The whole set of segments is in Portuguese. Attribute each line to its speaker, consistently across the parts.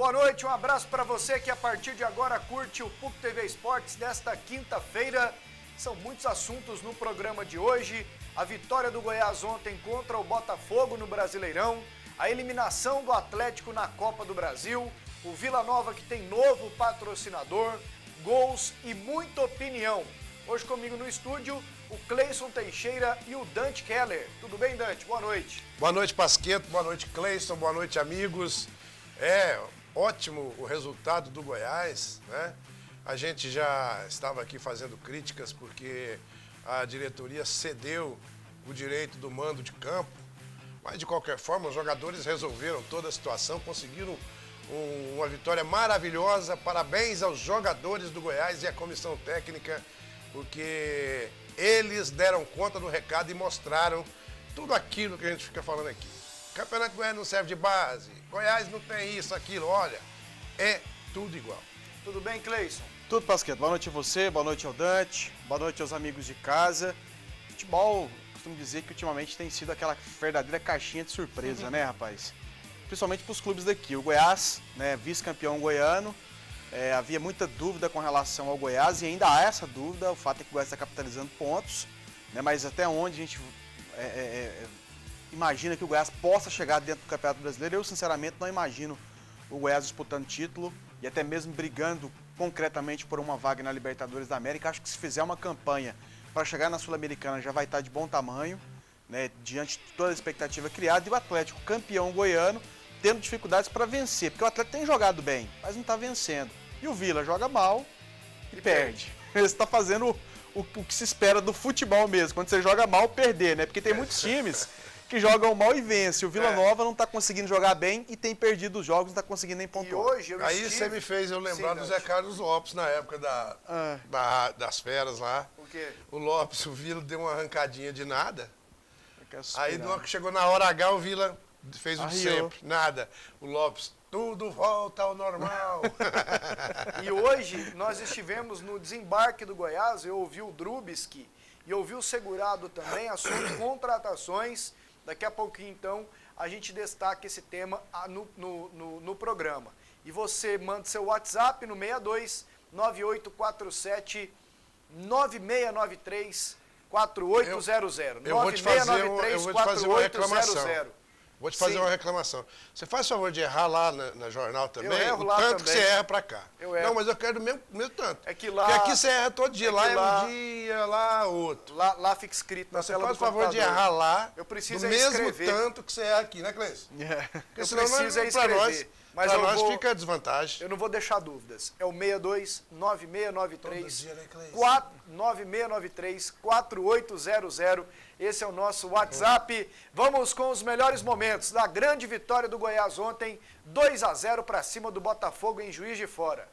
Speaker 1: boa noite, um abraço para você que a partir de agora curte o PUC TV Esportes desta quinta-feira. São muitos assuntos no programa de hoje. A vitória do Goiás ontem contra o Botafogo no Brasileirão, a eliminação do Atlético na Copa do Brasil, o Vila Nova que tem novo patrocinador, gols e muita opinião. Hoje comigo no estúdio, o Cleison Teixeira e o Dante Keller. Tudo bem, Dante? Boa noite.
Speaker 2: Boa noite, Pasqueto. Boa noite, Cleison. Boa noite, amigos. Ótimo o resultado do Goiás, né? A gente já estava aqui fazendo críticas porque a diretoria cedeu o direito do mando de campo, mas de qualquer forma os jogadores resolveram toda a situação, conseguiram uma vitória maravilhosa. Parabéns aos jogadores do Goiás e à comissão técnica, porque eles deram conta do recado e mostraram tudo aquilo que a gente fica falando aqui. Campeonato Goiás não serve de base, Goiás não tem isso, aquilo, olha, é tudo igual.
Speaker 1: Tudo bem, Cleison?
Speaker 3: Tudo, Pasqueto. Boa noite a você, boa noite ao Dante, boa noite aos amigos de casa. Futebol, costumo dizer que ultimamente tem sido aquela verdadeira caixinha de surpresa, né, rapaz? Principalmente para os clubes daqui. O Goiás, né, vice-campeão goiano, havia muita dúvida com relação ao Goiás e ainda há essa dúvida. O fato é que o Goiás está capitalizando pontos, né, mas até onde a gente imagina que o Goiás possa chegar dentro do Campeonato Brasileiro, eu sinceramente não imagino o Goiás disputando título e até mesmo brigando concretamente por uma vaga na Libertadores da América. Acho que se fizer uma campanha para chegar na Sul-Americana já vai estar de bom tamanho, né, diante de toda a expectativa criada. E o Atlético, campeão goiano, tendo dificuldades para vencer, porque o Atlético tem jogado bem, mas não está vencendo. E o Vila joga mal e perde. Ele está fazendo o que se espera do futebol mesmo, quando você joga mal, perder, né? Porque tem muitos times que jogam mal e vencem. O Vila Nova não está conseguindo jogar bem e tem perdido os jogos, não está conseguindo nem pontuar.
Speaker 1: E hoje
Speaker 2: Aí você me fez eu lembrar do Zé Carlos Lopes na época das feras lá.
Speaker 1: O quê?
Speaker 2: O Lopes, o Vila deu uma arrancadinha de nada. Aí chegou na hora H, o Vila fez o de sempre, nada. O Lopes, tudo volta ao normal.
Speaker 1: E hoje nós estivemos no desembarque do Goiás, eu ouvi o Drubski e ouvi o Segurado também, assunto de contratações. Daqui a pouquinho, então, a gente destaca esse tema no programa. E você manda seu WhatsApp no 62 9847 9693 4800.
Speaker 2: Eu vou te fazer uma reclamação. Vou te fazer uma reclamação. Você faz favor de errar lá na jornal também?
Speaker 1: Eu erro
Speaker 2: o
Speaker 1: lá
Speaker 2: tanto
Speaker 1: também.
Speaker 2: que você erra pra cá.
Speaker 1: Eu erro.
Speaker 2: Não, mas eu quero do mesmo tanto.
Speaker 1: É que lá...
Speaker 2: Porque aqui você erra todo dia. Lá é
Speaker 1: lá,
Speaker 2: um dia, lá outro.
Speaker 1: Lá fica escrito na
Speaker 2: Você
Speaker 1: tela
Speaker 2: faz
Speaker 1: do
Speaker 2: favor de errar lá
Speaker 1: eu preciso
Speaker 2: do mesmo
Speaker 1: escrever.
Speaker 2: tanto que você erra aqui, né, Cleiton? Porque
Speaker 1: Eu
Speaker 2: senão
Speaker 1: preciso
Speaker 2: escrever.
Speaker 1: Mas
Speaker 2: Pra nós fica a desvantagem.
Speaker 1: Eu não vou deixar dúvidas. É o 62 9693 9693 4800. Esse é o nosso WhatsApp. Vamos com os melhores momentos da grande vitória do Goiás ontem, 2-0 para cima do Botafogo em Juiz de Fora.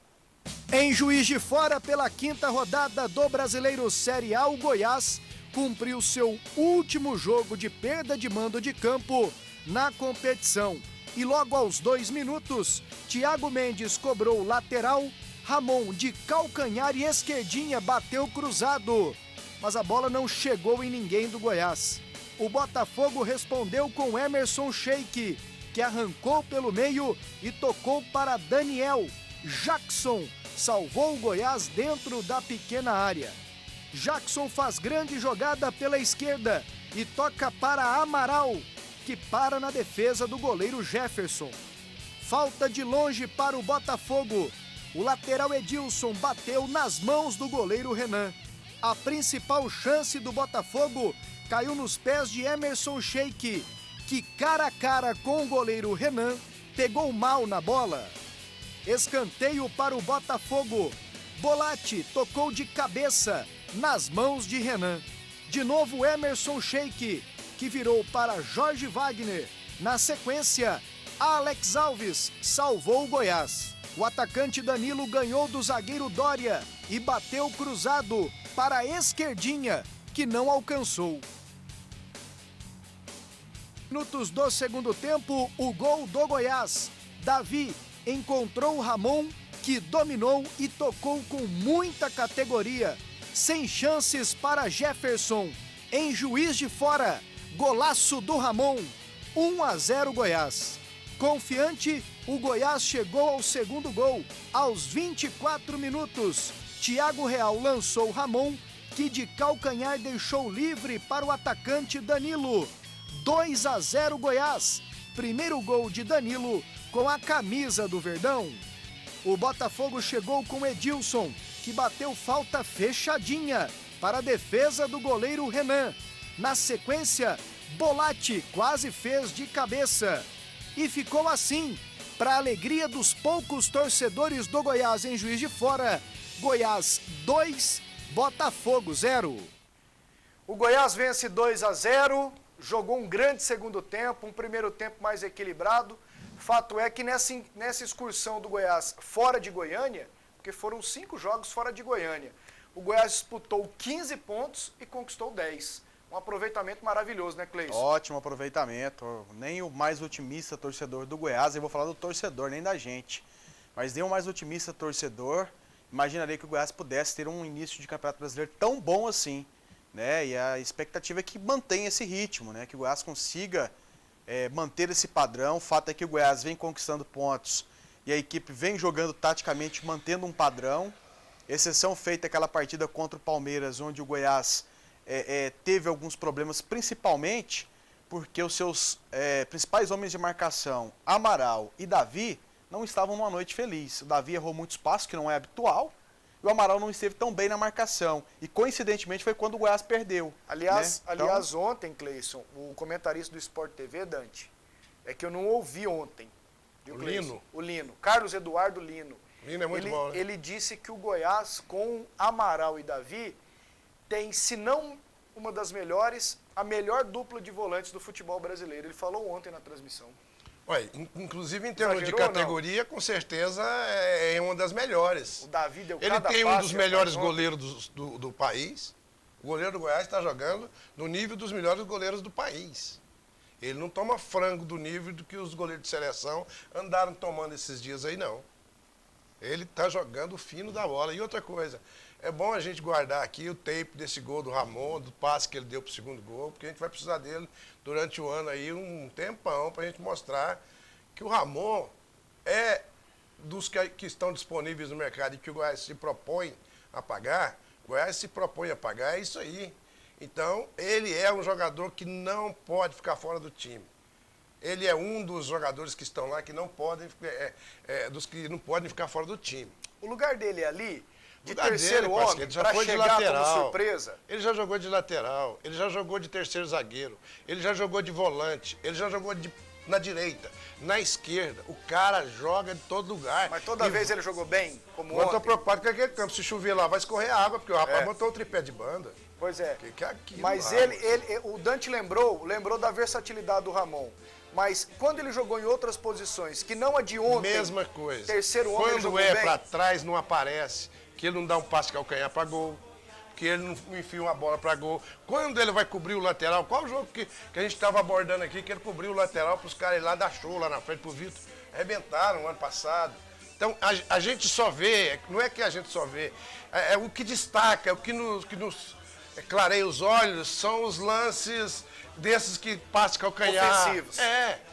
Speaker 1: Em Juiz de Fora, pela quinta rodada do Brasileiro Série A, o Goiás cumpriu seu último jogo de perda de mando de campo na competição. E logo aos 2 minutos, Thiago Mendes cobrou lateral, Ramon de calcanhar e esquerdinha bateu cruzado, mas a bola não chegou em ninguém do Goiás. O Botafogo respondeu com Emerson Sheik, que arrancou pelo meio e tocou para Daniel. Jackson salvou o Goiás dentro da pequena área. Jackson faz grande jogada pela esquerda e toca para Amaral, que para na defesa do goleiro Jefferson. Falta de longe para o Botafogo. O lateral Edilson bateu nas mãos do goleiro Renan. A principal chance do Botafogo caiu nos pés de Emerson Sheik, que cara a cara com o goleiro Renan pegou mal na bola. Escanteio para o Botafogo. Bolatti tocou de cabeça nas mãos de Renan. De novo Emerson Sheik, que virou para Jorge Wagner. Na sequência, Alex Alves salvou o Goiás. O atacante Danilo ganhou do zagueiro Dória e bateu cruzado para a esquerdinha, que não alcançou. Minutos do segundo tempo, o gol do Goiás. Davi encontrou o Ramon, que dominou e tocou com muita categoria. Sem chances para Jefferson. Em Juiz de Fora, golaço do Ramon. 1-0 Goiás. Confiante, o Goiás chegou ao segundo gol. Aos 24 minutos, Thiago Real lançou Ramon, que de calcanhar deixou livre para o atacante Danilo. 2-0 Goiás. Primeiro gol de Danilo com a camisa do Verdão. O Botafogo chegou com Edilson, que bateu falta fechadinha para a defesa do goleiro Renan. Na sequência, Bolatti quase fez de cabeça. E ficou assim, para a alegria dos poucos torcedores do Goiás em Juiz de Fora. Goiás 2, Botafogo 0. O Goiás vence 2-0, jogou um grande segundo tempo, um primeiro tempo mais equilibrado. Fato é que nessa excursão do Goiás fora de Goiânia, porque foram 5 jogos fora de Goiânia, o Goiás disputou 15 pontos e conquistou 10. Um aproveitamento maravilhoso, né, Cleison?
Speaker 3: Ótimo aproveitamento. Nem o mais otimista torcedor do Goiás, eu vou falar do torcedor, nem da gente, mas nem o mais otimista torcedor imaginaria que o Goiás pudesse ter um início de Campeonato Brasileiro tão bom assim, né? E a expectativa é que mantenha esse ritmo, né? Que o Goiás consiga manter esse padrão. O fato é que o Goiás vem conquistando pontos e a equipe vem jogando taticamente, mantendo um padrão. Exceção feita aquela partida contra o Palmeiras, onde o Goiás teve alguns problemas, principalmente porque os seus principais homens de marcação, Amaral e Davi, não estavam numa noite feliz. O Davi errou muito espaço, que não é habitual, e o Amaral não esteve tão bem na marcação. E, coincidentemente, foi quando o Goiás perdeu.
Speaker 1: Aliás,
Speaker 3: né?
Speaker 1: aliás ontem, Cleison, o comentarista do Sport TV, Dante, é que eu não ouvi ontem. Viu,
Speaker 2: Lino?
Speaker 1: O Lino. Carlos Eduardo Lino.
Speaker 2: Lino é muito bom, né?
Speaker 1: Ele disse que o Goiás, com Amaral e Davi, tem, se não uma das melhores, a melhor dupla de volantes do futebol brasileiro. Ele falou ontem na transmissão.
Speaker 2: Olha, inclusive em termos de
Speaker 1: Exagerou,
Speaker 2: categoria, com certeza é uma das melhores.
Speaker 1: O Davi deu
Speaker 2: Ele
Speaker 1: cada
Speaker 2: tem um
Speaker 1: passe,
Speaker 2: dos melhores
Speaker 1: rapaz,
Speaker 2: goleiros do país. O goleiro do Goiás está jogando no nível dos melhores goleiros do país. Ele não toma frango do nível do que os goleiros de seleção andaram tomando esses dias aí, não. Ele está jogando fino da bola. E outra coisa, é bom a gente guardar aqui o tape desse gol do Ramon, do passe que ele deu para o segundo gol, porque a gente vai precisar dele durante o ano aí um tempão para a gente mostrar que o Ramon é dos que estão disponíveis no mercado e que o Goiás se propõe a pagar. O Goiás se propõe a pagar, é isso aí. Então, ele é um jogador que não pode ficar fora do time. Ele é um dos jogadores que estão lá que não podem, dos que não podem ficar fora do time.
Speaker 1: O lugar dele é ali, de
Speaker 2: lugar
Speaker 1: terceiro
Speaker 2: dele,
Speaker 1: homem,
Speaker 2: ele já
Speaker 1: para
Speaker 2: foi de
Speaker 1: chegar
Speaker 2: lateral.
Speaker 1: como surpresa.
Speaker 2: Ele já jogou de lateral, ele já jogou de terceiro zagueiro, ele já jogou de volante, ele já jogou na direita, na esquerda. O cara joga de todo lugar.
Speaker 1: Mas toda vez ele jogou bem, como
Speaker 2: Eu tô
Speaker 1: ontem.
Speaker 2: preocupado com aquele campo. Se chover lá, vai escorrer água, porque o rapaz botou o tripé de banda.
Speaker 1: Pois é.
Speaker 2: Que é aquilo
Speaker 1: Mas
Speaker 2: lá,
Speaker 1: o Dante lembrou da versatilidade do Ramon. Mas quando ele jogou em outras posições, que não a de ontem,
Speaker 2: mesma coisa.
Speaker 1: terceiro homem, ele
Speaker 2: Quando
Speaker 1: jogou
Speaker 2: é
Speaker 1: bem.
Speaker 2: pra trás, não aparece. Que ele não dá um passe de calcanhar pra gol. Que ele não enfia uma bola pra gol. Quando ele vai cobrir o lateral, qual o jogo que a gente estava abordando aqui, que ele cobriu o lateral pros caras ir lá dar show lá na frente pro Vitor? Arrebentaram no ano passado. Então, a gente só vê, não é que a gente só vê, é o que destaca, é o que nos clareia os olhos, são os lances desses que passam calcanhar.
Speaker 1: Ofensivos.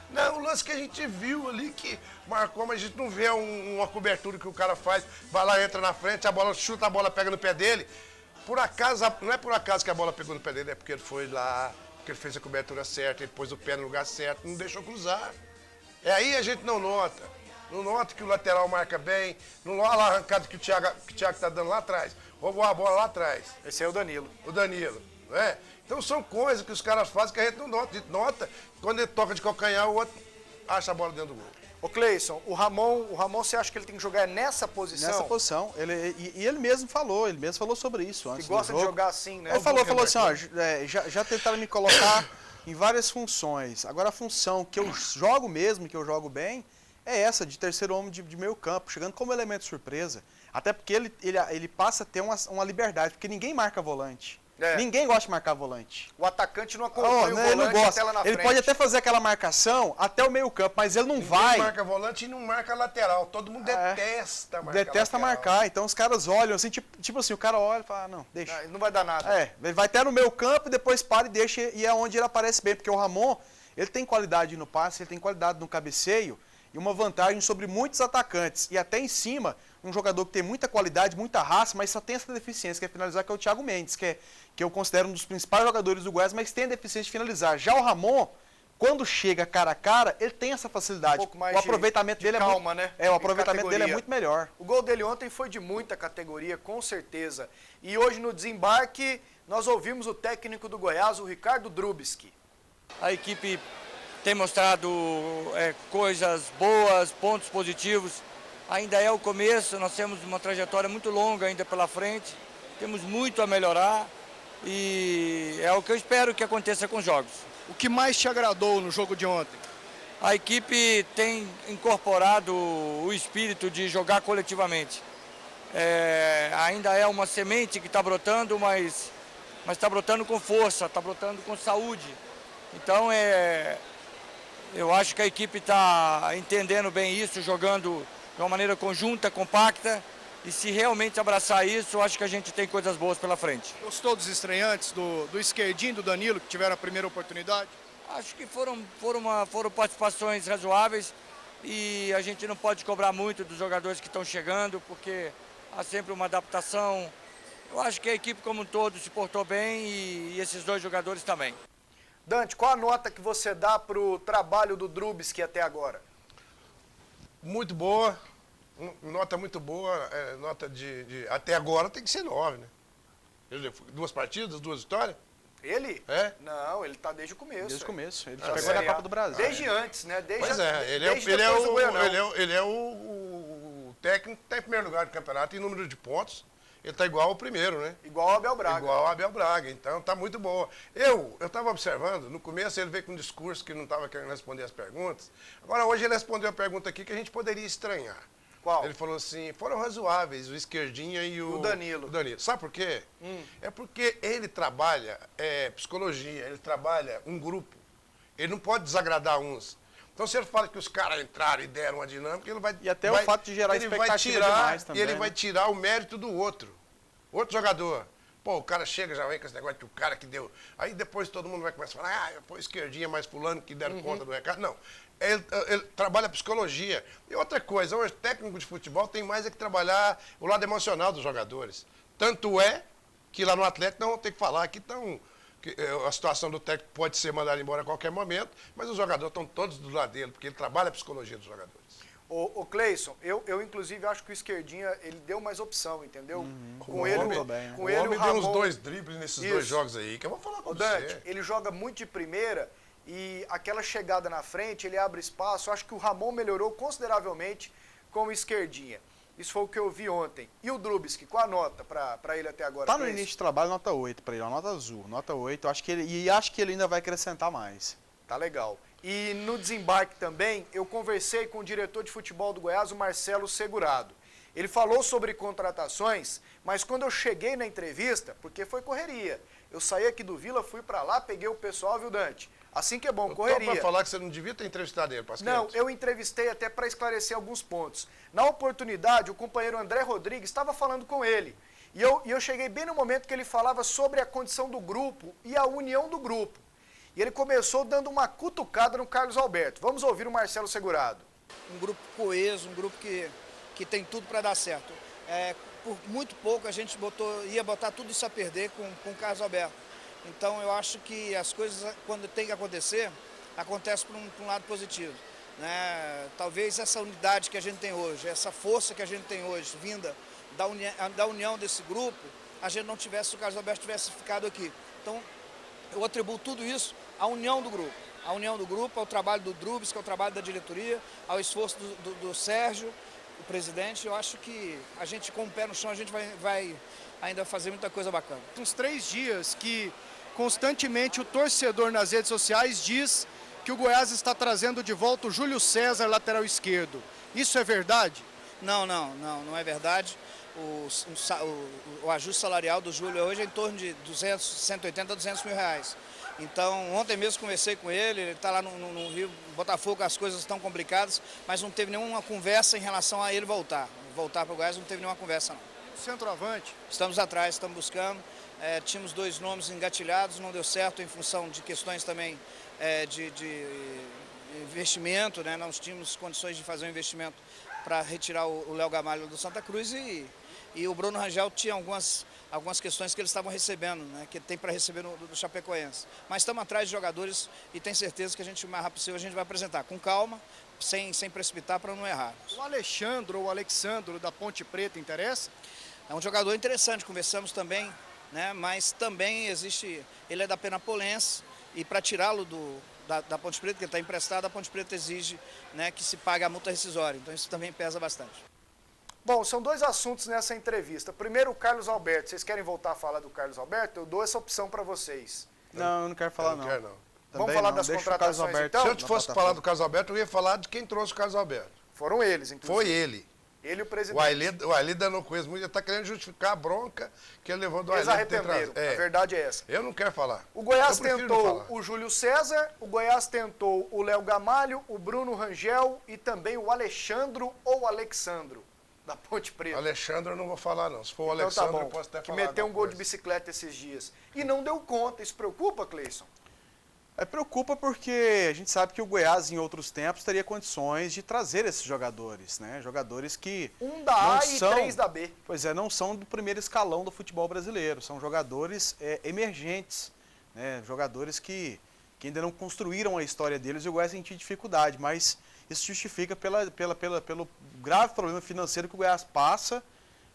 Speaker 2: Não, o lance que a gente viu ali, que marcou, mas a gente não vê uma cobertura que o cara faz, vai lá, entra na frente, a bola chuta, a bola pega no pé dele. Por acaso, não é por acaso que a bola pegou no pé dele, é porque ele foi lá, porque ele fez a cobertura certa, ele pôs o pé no lugar certo, não deixou cruzar. Aí a gente não nota. Não nota que o lateral marca bem, não olha lá a arrancada que o Thiago está dando lá atrás. Roubou a bola lá atrás.
Speaker 1: Esse é o Danilo.
Speaker 2: O Danilo, não é? Então são coisas que os caras fazem que a gente não nota. A gente nota, quando ele toca de calcanhar, o outro acha a bola dentro do gol.
Speaker 1: Ô Cleison, o Ramon, você acha que ele tem que jogar nessa posição?
Speaker 3: Nessa posição. Ele mesmo falou sobre isso antes
Speaker 1: Que gosta
Speaker 3: do
Speaker 1: de
Speaker 3: jogo.
Speaker 1: jogar assim, né?
Speaker 3: Ele falou assim, ó, já tentaram me colocar em várias funções. Agora a função que eu jogo mesmo, que eu jogo bem, é essa, de terceiro homem de meio campo, chegando como elemento surpresa. Até porque ele passa a ter uma liberdade, porque ninguém marca volante. Ninguém gosta de marcar volante.
Speaker 1: O atacante não acompanha o
Speaker 3: ele não
Speaker 1: volante
Speaker 3: gosta.
Speaker 1: até lá na
Speaker 3: Ele
Speaker 1: frente.
Speaker 3: pode até fazer aquela marcação até o meio campo, mas ele não vai.
Speaker 2: Ninguém marca volante e não marca lateral. Todo mundo detesta marcar
Speaker 3: Detesta
Speaker 2: lateral.
Speaker 3: marcar. Então os caras olham assim, tipo assim, o cara olha e fala, não, deixa.
Speaker 1: Não, não vai dar nada.
Speaker 3: Ele vai até no meio campo e depois para e deixa, e é onde ele aparece bem, porque o Ramon, ele tem qualidade no passe, ele tem qualidade no cabeceio, e uma vantagem sobre muitos atacantes. E até em cima, um jogador que tem muita qualidade, muita raça, mas só tem essa deficiência, que é finalizar, que é o Thiago Mendes, que eu considero um dos principais jogadores do Goiás, mas tem a deficiência de finalizar. Já o Ramon, quando chega cara a cara, ele tem essa facilidade.
Speaker 1: Um pouco mais
Speaker 3: o aproveitamento dele
Speaker 1: calma,
Speaker 3: né?
Speaker 1: O
Speaker 3: aproveitamento dele é muito melhor.
Speaker 1: O gol dele ontem foi de muita categoria, com certeza. E hoje no desembarque, nós ouvimos o técnico do Goiás, o Ricardo Drubski.
Speaker 4: A equipe tem mostrado coisas boas, pontos positivos. Ainda é o começo, nós temos uma trajetória muito longa ainda pela frente. Temos muito a melhorar e é o que eu espero que aconteça com os jogos.
Speaker 1: O que mais te agradou no jogo de ontem?
Speaker 4: A equipe tem incorporado o espírito de jogar coletivamente. Ainda é uma semente que está brotando, mas está brotando com força, está brotando com saúde. Então, eu acho que a equipe está entendendo bem isso, jogando de uma maneira conjunta, compacta. E se realmente abraçar isso, eu acho que a gente tem coisas boas pela frente.
Speaker 1: Gostou dos estreantes, do Esquerdinho e do Danilo, que tiveram a primeira oportunidade?
Speaker 4: Acho que foram participações razoáveis e a gente não pode cobrar muito dos jogadores que estão chegando, porque há sempre uma adaptação. Eu acho que a equipe como um todo se portou bem e esses dois jogadores também.
Speaker 1: Dante, qual a nota que você dá para o trabalho do Drubski até agora?
Speaker 2: Muito boa, nota muito boa, nota até agora tem que ser 9, né? 2 partidas, 2 vitórias?
Speaker 1: Ele?
Speaker 2: É?
Speaker 1: Não, ele está desde o começo.
Speaker 3: Desde o começo, ele
Speaker 1: já
Speaker 3: pegou na Copa do Brasil.
Speaker 1: Desde antes, né?
Speaker 2: Ele é o técnico que está em primeiro lugar do campeonato em número de pontos. Ele está igual ao primeiro, né?
Speaker 1: Igual ao Abel Braga.
Speaker 2: Igual ao Abel Braga, então tá muito boa. Eu estava observando, no começo ele veio com um discurso que não estava querendo responder as perguntas. Agora hoje ele respondeu a pergunta aqui que a gente poderia estranhar.
Speaker 1: Qual?
Speaker 2: Ele falou assim, foram razoáveis o Esquerdinha e o
Speaker 1: Danilo.
Speaker 2: Sabe por quê? É porque ele trabalha psicologia, ele trabalha um grupo. Ele não pode desagradar uns. Então, se ele fala que os caras entraram e deram uma dinâmica, ele vai...
Speaker 3: E até o fato de gerar expectativa demais também.
Speaker 2: E ele vai tirar o mérito do outro jogador. Pô, o cara chega, já vem com esse negócio que o cara que deu... Aí depois todo mundo vai começar a falar, foi Esquerdinha mais fulano que deram conta do recado. Não, ele trabalha psicologia. E outra coisa, hoje técnico de futebol tem mais que trabalhar o lado emocional dos jogadores. Tanto é que lá no Atlético não vão ter que falar que estão... A situação do técnico pode ser mandado embora a qualquer momento, mas os jogadores estão todos do lado dele, porque ele trabalha a psicologia dos jogadores.
Speaker 1: Ô Cleison, eu inclusive acho que o Esquerdinha, ele deu mais opção, entendeu?
Speaker 2: O homem deu uns 2 dribles nesses 2 jogos aí, que eu vou falar com você.
Speaker 1: Dante, ele joga muito de primeira e aquela chegada na frente, ele abre espaço. Eu acho que o Ramon melhorou consideravelmente com o Esquerdinha. Isso foi o que eu vi ontem. E o Drubski, qual a nota para ele até agora?
Speaker 3: Tá no início de trabalho, nota 8 para ele, uma nota azul, nota 8. Acho que ele ainda vai acrescentar mais.
Speaker 1: Tá legal. E no desembarque também, eu conversei com o diretor de futebol do Goiás, o Marcelo Segurado. Ele falou sobre contratações, mas quando eu cheguei na entrevista, porque foi correria, eu saí aqui do Vila, fui para lá, peguei o pessoal, viu, Dante? Assim que é bom, correria.
Speaker 2: Para falar que você não devia ter entrevistado ele, Pascal.
Speaker 1: Não, eu entrevistei até para esclarecer alguns pontos. Na oportunidade, o companheiro André Rodrigues estava falando com ele. E eu cheguei bem no momento que ele falava sobre a condição do grupo e a união do grupo. E ele começou dando uma cutucada no Carlos Alberto. Vamos ouvir o Marcelo Segurado.
Speaker 5: Um grupo coeso, um grupo que tem tudo para dar certo. Por muito pouco a gente ia botar tudo isso a perder com o Carlos Alberto. Então eu acho que as coisas, quando tem que acontecer, acontece por um lado positivo. Né? Talvez essa unidade que a gente tem hoje, essa força que a gente tem hoje, vinda da união desse grupo, a gente não tivesse, se o Carlos Alberto tivesse ficado aqui. Então eu atribuo tudo isso à união do grupo. A união do grupo, ao trabalho do Drubski, ao trabalho da diretoria, ao esforço do Sérgio, o presidente. Eu acho que a gente, com o pé no chão, a gente vai ainda fazer muita coisa bacana.
Speaker 1: Uns 3 dias que constantemente o torcedor nas redes sociais diz que o Goiás está trazendo de volta o Júlio César, lateral esquerdo. Isso é verdade?
Speaker 5: Não é verdade. O ajuste salarial do Júlio hoje é em torno de 180 a 200 mil reais. Então, ontem mesmo conversei com ele está lá no Rio, Botafogo, as coisas estão complicadas, mas não teve nenhuma conversa em relação a ele voltar. Voltar para o Goiás não teve nenhuma conversa, não.
Speaker 1: Centroavante?
Speaker 5: Estamos atrás, estamos buscando. Tínhamos 2 nomes engatilhados, não deu certo em função de questões também de investimento, né? Nós tínhamos condições de fazer um investimento para retirar o Léo Gamalho do Santa Cruz e o Bruno Rangel tinha algumas questões que eles estavam recebendo, né? Que tem para receber do Chapecoense. Mas estamos atrás de jogadores e tenho certeza que o mais rápido possível a gente vai apresentar, com calma, sem precipitar para não errar.
Speaker 1: O Alexandre ou o Alexandro da Ponte Preta interessa?
Speaker 5: É um jogador interessante, conversamos também, né? Mas também ele é da Penapolense e para tirá-lo da Ponte Preta, que ele está emprestado, a Ponte Preta exige, né, que se pague a multa rescisória, então isso também pesa bastante.
Speaker 1: Bom, são dois assuntos nessa entrevista. Primeiro, o Carlos Alberto. Vocês querem voltar a falar do Carlos Alberto? Eu dou essa opção para vocês.
Speaker 3: Não, eu não quero falar,
Speaker 2: não. Quero, não.
Speaker 1: Vamos falar das contratações, então?
Speaker 2: Se eu fosse falar do Carlos Alberto, eu ia falar de quem trouxe o Carlos Alberto.
Speaker 1: Foram eles, inclusive.
Speaker 2: Foi ele.
Speaker 1: Ele e o presidente.
Speaker 2: O Ailê danou com ele muito, ele está querendo justificar a bronca que ele levou do Ailê.
Speaker 1: Eles arrependeram, a verdade é essa.
Speaker 2: Eu não quero falar.
Speaker 1: O Goiás tentou o Júlio César, o Goiás tentou o Léo Gamalho, o Bruno Rangel e também o Alexandro ou Alexandro, da Ponte Preta.
Speaker 2: Alexandre eu não vou falar, não. Se for o
Speaker 1: Então
Speaker 2: Alexandre,
Speaker 1: tá bom,
Speaker 2: eu posso até
Speaker 1: que
Speaker 2: falar.
Speaker 1: meteu um gol de bicicleta esses dias. E não deu conta. Isso preocupa, Cleison?
Speaker 3: Preocupa porque a gente sabe que o Goiás, em outros tempos, teria condições de trazer esses jogadores, né? Jogadores que
Speaker 1: um da A e 3 da B.
Speaker 3: Pois é, não são do primeiro escalão do futebol brasileiro. São jogadores emergentes, né? Jogadores que ainda não construíram a história deles e o Goiás sentiu dificuldade. Mas isso justifica pelo grave problema financeiro que o Goiás passa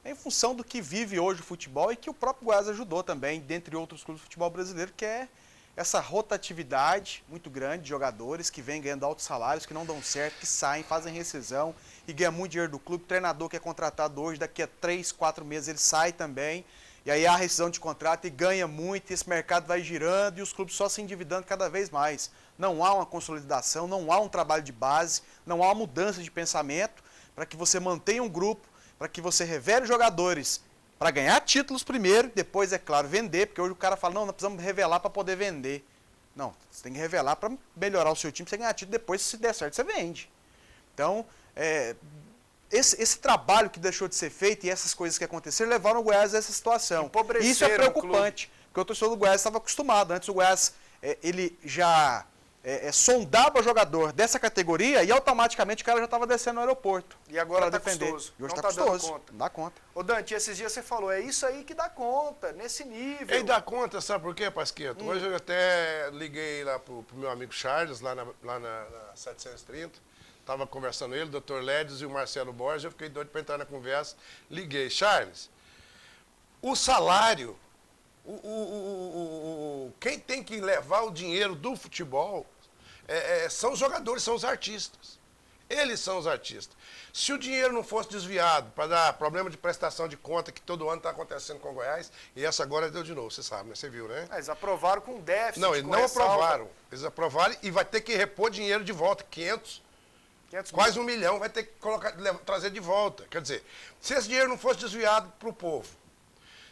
Speaker 3: em função do que vive hoje o futebol e que o próprio Goiás ajudou também, dentre outros clubes do futebol brasileiro, que é essa rotatividade muito grande de jogadores que vêm ganhando altos salários, que não dão certo, que saem, fazem rescisão e ganham muito dinheiro do clube. O treinador que é contratado hoje, daqui a 3, 4 meses ele sai também. E aí há rescisão de contrato e ganha muito, e esse mercado vai girando e os clubes só se endividando cada vez mais. Não há uma consolidação, não há um trabalho de base, não há uma mudança de pensamento para que você mantenha um grupo, para que você revele jogadores para ganhar títulos primeiro, depois, é claro, vender, porque hoje o cara fala, não, nós precisamos revelar para poder vender. Não, você tem que revelar para melhorar o seu time, para você ganhar título, depois, se der certo, você vende. Então, esse trabalho que deixou de ser feito e essas coisas que aconteceram levaram o Goiás a essa situação. E isso é preocupante, porque o torcedor do Goiás estava acostumado. Antes o Goiás, ele já sondava jogador dessa categoria e automaticamente o cara já estava descendo no aeroporto.
Speaker 1: E agora está custoso.
Speaker 3: E hoje está custoso. Não dá conta.
Speaker 1: Ô Dante, esses dias você falou, é isso aí que dá conta, nesse nível.
Speaker 2: Ele dá conta, sabe por quê, Pasqueto? Hoje eu até liguei lá pro meu amigo Charles, lá na 730. Estava conversando ele, o Dr. Lédios e o Marcelo Borges. Eu fiquei doido para entrar na conversa. Liguei. Charles, o salário, quem tem que levar o dinheiro do futebol são os jogadores, são os artistas. Eles são os artistas. Se o dinheiro não fosse desviado para dar problema de prestação de conta que todo ano está acontecendo com o Goiás, e essa agora deu de novo, você sabe, né? Você viu, né?
Speaker 1: Eles aprovaram com déficit.
Speaker 2: Não, eles não aprovaram. Eles aprovaram e vai ter que repor dinheiro de volta, 500 quase 1 milhão, vai ter que trazer de volta. Quer dizer, se esse dinheiro não fosse desviado para o povo,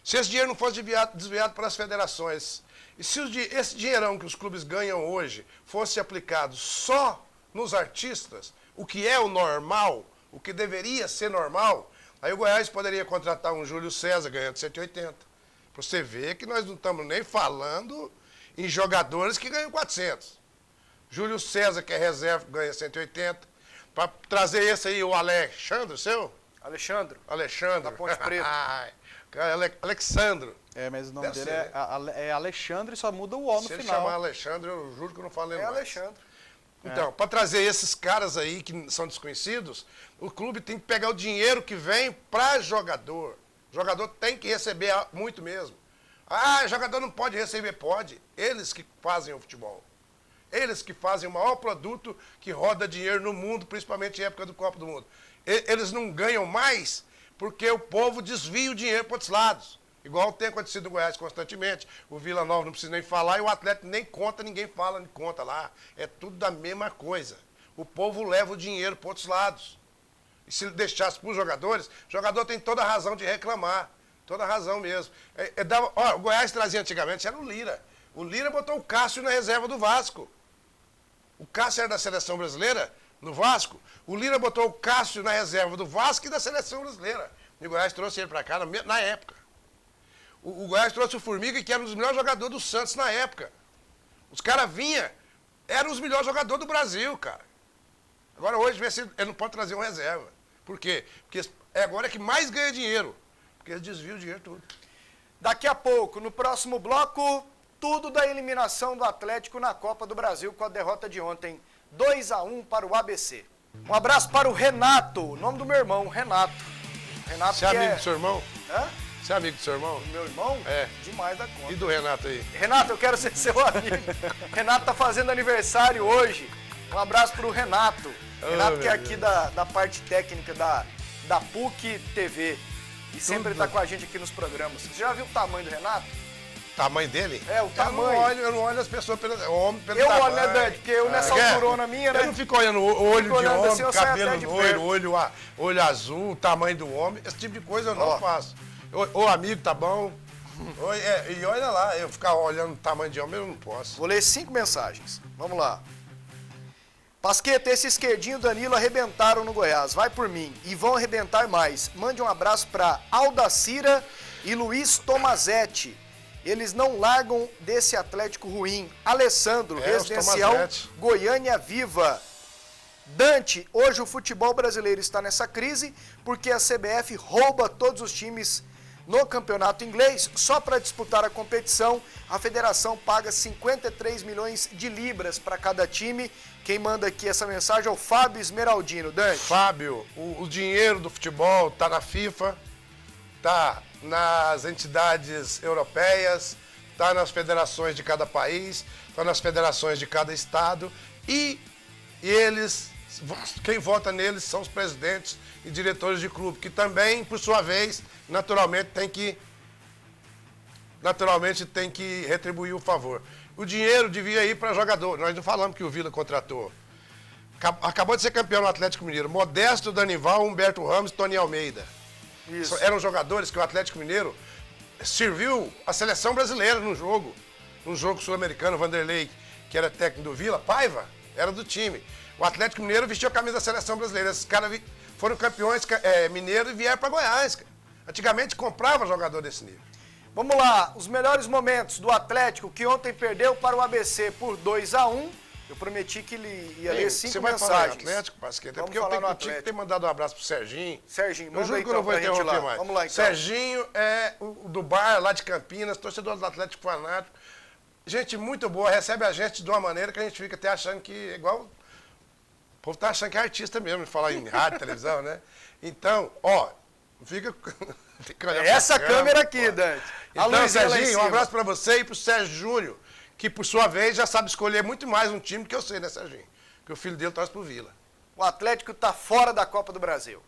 Speaker 2: se esse dinheiro não fosse desviado para as federações, e se esse dinheirão que os clubes ganham hoje fosse aplicado só nos artistas, o que é o normal, o que deveria ser normal, aí o Goiás poderia contratar um Júlio César ganhando 180. Para você ver que nós não estamos nem falando em jogadores que ganham 400. Júlio César, que é reserva, ganha 180. Para trazer esse aí, o Alexandre, seu?
Speaker 1: Alexandre.
Speaker 2: Da
Speaker 1: Ponte Preta.
Speaker 2: Alexandro.
Speaker 3: Mas o nome dele é Alexandre, só muda o O no final.
Speaker 2: Se ele chamar Alexandre, eu juro que eu não falei mais.
Speaker 1: Alexandre.
Speaker 2: Então, para trazer esses caras aí que são desconhecidos, o clube tem que pegar o dinheiro que vem para jogador. O jogador tem que receber muito mesmo. Ah, jogador não pode receber, pode. Eles que fazem o futebol. Eles que fazem o maior produto que roda dinheiro no mundo, principalmente em época do Copa do Mundo. Eles não ganham mais porque o povo desvia o dinheiro para outros lados. Igual tem acontecido no Goiás constantemente. O Vila Nova não precisa nem falar e o Atlético nem conta, ninguém fala, nem conta lá. É tudo da mesma coisa. O povo leva o dinheiro para outros lados. E se deixasse para os jogadores, o jogador tem toda a razão de reclamar. Toda a razão mesmo. O Goiás trazia antigamente, era o Lira. O Lira botou o Cássio na reserva do Vasco. O Cássio era da seleção brasileira, no Vasco. O Lira botou o Cássio na reserva do Vasco e da seleção brasileira. E o Goiás trouxe ele para cá na época. O Goiás trouxe o Formiga, que era um dos melhores jogadores do Santos na época. Os caras vinham Era os melhores jogadores do Brasil, cara. Agora hoje vê se ele não pode trazer um reserva. Por quê? Porque agora é que mais ganha dinheiro. Porque eles desviam o dinheiro tudo.
Speaker 1: Daqui a pouco, no próximo bloco, tudo da eliminação do Atlético na Copa do Brasil com a derrota de ontem, 2-1 para o ABC. Um abraço para o Renato, o nome do meu irmão, Renato. Renato
Speaker 2: Você é amigo do seu irmão?
Speaker 1: Hã?
Speaker 2: Você é amigo do seu irmão?
Speaker 1: Do meu irmão?
Speaker 2: É.
Speaker 1: Demais da conta.
Speaker 2: E do Renato aí?
Speaker 1: Renato, eu quero ser seu amigo. Renato tá fazendo aniversário hoje. Um abraço pro Renato. Renato que é aqui da parte técnica da PUC TV. E sempre tá com a gente aqui nos programas. Você já viu o tamanho do Renato?
Speaker 2: Tamanho dele?
Speaker 1: É, o tamanho.
Speaker 2: Eu não olho as pessoas pelo homem, pelo
Speaker 1: Eu
Speaker 2: tamanho.
Speaker 1: olho, né, Dante? Porque eu nessa alturona minha, né?
Speaker 2: Eu não fico olhando o olho de
Speaker 1: olhando
Speaker 2: homem,
Speaker 1: assim, eu saio até
Speaker 2: cabelo
Speaker 1: de
Speaker 2: loiro,
Speaker 1: perto.
Speaker 2: olho azul, o tamanho do homem. Esse tipo de coisa eu não
Speaker 1: Ó.
Speaker 2: faço. Ô, amigo, tá bom? E olha lá, eu ficar olhando o tamanho de homem, eu não posso.
Speaker 1: Vou ler 5 mensagens. Vamos lá. Pasqueta, esse esquerdinho Danilo arrebentaram no Goiás. Vai por mim. E vão arrebentar mais. Mande um abraço para Aldacira e Luiz Tomazetti. Eles não largam desse Atlético ruim. Alessandro, Residencial
Speaker 2: Tomazetti.
Speaker 1: Goiânia Viva. Dante, hoje o futebol brasileiro está nessa crise porque a CBF rouba todos os times no campeonato inglês. Só para disputar a competição, a federação paga 53 milhões de libras para cada time. Quem manda aqui essa mensagem é o Fábio Esmeraldino. Dante.
Speaker 2: Fábio, o dinheiro do futebol tá na FIFA, tá nas entidades europeias, tá nas federações de cada país, tá nas federações de cada estado e eles, quem vota neles são os presidentes e diretores de clube, que também, por sua vez, naturalmente tem que retribuir o favor. O dinheiro devia ir para jogador. Nós não falamos que o Vila contratou. Acabou de ser campeão no Atlético Mineiro. Modesto, Danival, Humberto Ramos, Tony Almeida.
Speaker 1: Isso.
Speaker 2: Eram jogadores que o Atlético Mineiro serviu a seleção brasileira num jogo sul-americano. Vanderlei, que era técnico do Vila, Paiva, era do time. O Atlético Mineiro vestiu a camisa da seleção brasileira. Esses caras foram campeões mineiros e vieram para Goiás. Cara. Antigamente comprava jogador desse nível.
Speaker 1: Vamos lá, os melhores momentos do Atlético, que ontem perdeu para o ABC por 2-1. Eu prometi que ele ia ler 5
Speaker 2: Você vai
Speaker 1: mensagens.
Speaker 2: falar em Atlético, Pasqueta? É
Speaker 1: Vamos
Speaker 2: porque eu
Speaker 1: falar no
Speaker 2: tinha que
Speaker 1: Atlético.
Speaker 2: ter mandado um abraço pro Serginho.
Speaker 1: Serginho,
Speaker 2: Eu
Speaker 1: manda
Speaker 2: juro
Speaker 1: aí
Speaker 2: que eu não
Speaker 1: então
Speaker 2: vou
Speaker 1: pra gente
Speaker 2: interromper
Speaker 1: lá.
Speaker 2: mais.
Speaker 1: Vamos lá então.
Speaker 2: Serginho é o do bar lá de Campinas, torcedor do Atlético fanático. Gente muito boa, recebe a gente de uma maneira que a gente fica até achando que é igual... O povo tá achando que é artista mesmo, de falar em rádio, televisão, né? Então, ó, fica... tem que olhar pra
Speaker 1: Essa câmera aqui,
Speaker 2: pô.
Speaker 1: Dante. A
Speaker 2: Então,
Speaker 1: luzinha lá em
Speaker 2: Serginho, um
Speaker 1: cima.
Speaker 2: abraço pra você e pro Sérgio Júnior, que por sua vez já sabe escolher muito mais um time que eu sei, né, Serginho? Que o filho dele torce pro Vila.
Speaker 1: O Atlético está fora da Copa do Brasil.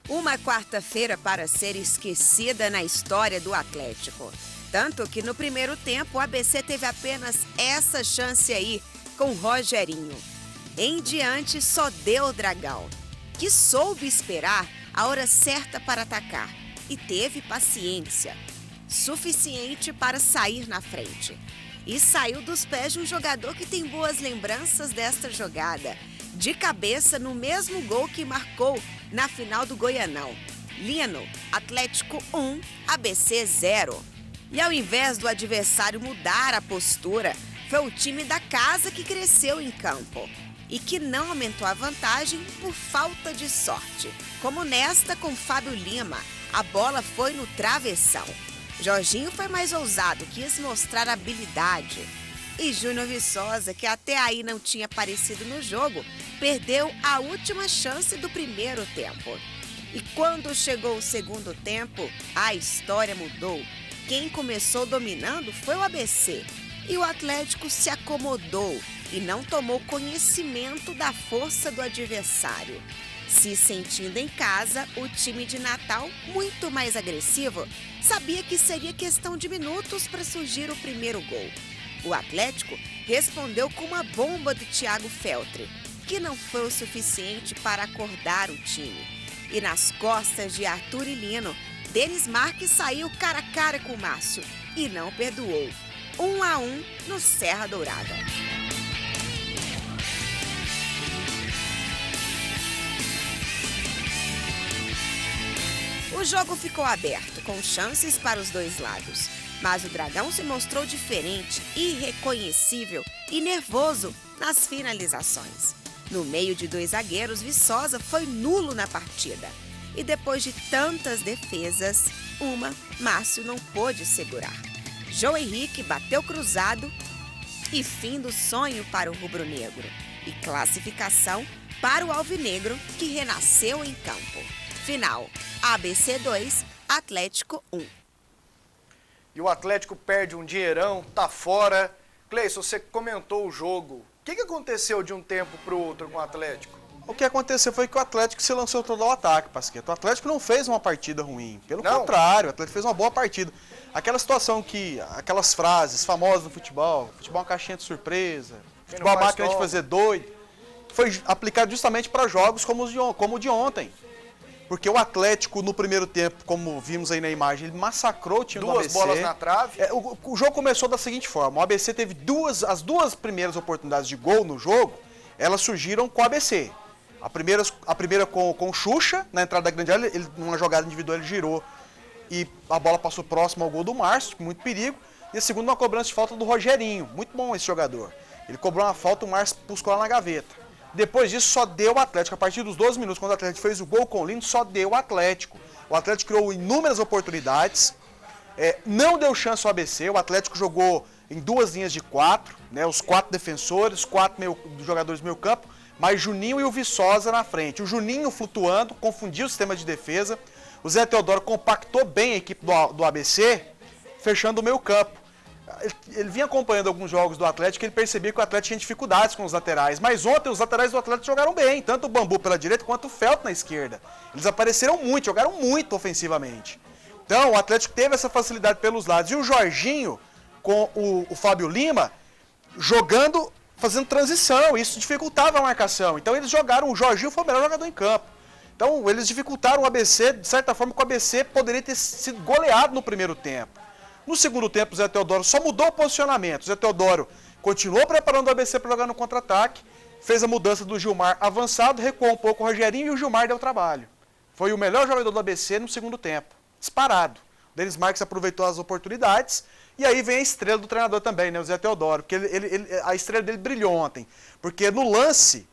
Speaker 6: Uma quarta-feira para ser esquecida na história do Atlético. Tanto que no primeiro tempo o ABC teve apenas essa chance aí com o Rogerinho. Em diante só deu o Dragão, que soube esperar a hora certa para atacar e teve paciência suficiente para sair na frente. E saiu dos pés de um jogador que tem boas lembranças desta jogada, de cabeça no mesmo gol que marcou na final do Goianão. Lino, Atlético 1, ABC 0. E ao invés do adversário mudar a postura, foi o time da casa que cresceu em campo e que não aumentou a vantagem por falta de sorte. Como nesta com Fábio Lima, a bola foi no travessão. Jorginho foi mais ousado, quis mostrar habilidade. E Júnior Viçosa, que até aí não tinha aparecido no jogo, perdeu a última chance do primeiro tempo. E quando chegou o segundo tempo, a história mudou. Quem começou dominando foi o ABC. E o Atlético se acomodou e não tomou conhecimento da força do adversário. Se sentindo em casa, o time de Natal, muito mais agressivo, sabia que seria questão de minutos para surgir o primeiro gol. O Atlético respondeu com uma bomba do Thiago Feltre, que não foi o suficiente para acordar o time. E nas costas de Arthur e Lino, Denis Marques saiu cara a cara com o Márcio e não perdoou. 1-1 no Serra Dourada. O jogo ficou aberto, com chances para os dois lados. Mas o Dragão se mostrou diferente, irreconhecível e nervoso nas finalizações. No meio de 2 zagueiros, Viçosa foi nulo na partida. E depois de tantas defesas, Márcio não pôde segurar. João Henrique bateu cruzado e fim do sonho para o rubro-negro. E classificação para o alvinegro, que renasceu em campo. Final, ABC 2, Atlético 1.
Speaker 1: E o Atlético perde um dinheirão, tá fora. Cleison, você comentou o jogo. O que aconteceu de um tempo para o outro com o Atlético?
Speaker 3: O que aconteceu foi que o Atlético se lançou todo ao ataque, Pasqueta. O Atlético não fez uma partida ruim. Pelo contrário, o Atlético fez uma boa partida. Aquela situação aquelas frases famosas no futebol é uma caixinha de surpresa, futebol é uma máquina de fazer doido, foi aplicado justamente para jogos como o de ontem. Porque o Atlético, no primeiro tempo, como vimos aí na imagem, ele massacrou o time do ABC.
Speaker 1: 2 bolas na trave.
Speaker 3: O jogo começou da seguinte forma: o ABC teve as duas primeiras oportunidades de gol no jogo, elas surgiram com o ABC. A primeira com o Xuxa, na entrada da grande área, numa jogada individual ele girou e a bola passou próximo ao gol do Márcio, com muito perigo. E a segunda, uma cobrança de falta do Rogerinho, muito bom esse jogador. Ele cobrou uma falta, o Márcio buscou lá na gaveta. Depois disso, só deu o Atlético. A partir dos 12 minutos, quando o Atlético fez o gol com o Lindo, só deu o Atlético. O Atlético criou inúmeras oportunidades, não deu chance ao ABC. O Atlético jogou em 2 linhas de 4, né, os 4 defensores, 4 jogadores do meio campo, mais Juninho e o Viçosa na frente. O Juninho flutuando, confundiu o sistema de defesa. O Zé Teodoro compactou bem a equipe do ABC, fechando o meio campo. Ele vinha acompanhando alguns jogos do Atlético e ele percebia que o Atlético tinha dificuldades com os laterais. Mas ontem os laterais do Atlético jogaram bem, tanto o Bambu pela direita quanto o Felto na esquerda. Eles apareceram muito, jogaram muito ofensivamente. Então o Atlético teve essa facilidade pelos lados. E o Jorginho com o Fábio Lima jogando, fazendo transição. Isso dificultava a marcação. Então eles jogaram, o Jorginho foi o melhor jogador em campo. Então eles dificultaram o ABC, de certa forma, que o ABC poderia ter sido goleado no primeiro tempo. No segundo tempo, o Zé Teodoro só mudou o posicionamento. O Zé Teodoro continuou preparando o ABC para jogar no contra-ataque, fez a mudança do Gilmar avançado, recuou um pouco o Rogerinho e o Gilmar deu trabalho. Foi o melhor jogador do ABC no segundo tempo, disparado. O Denis Marques aproveitou as oportunidades e aí vem a estrela do treinador também, né, o Zé Teodoro, porque a estrela dele brilhou ontem. Porque no lance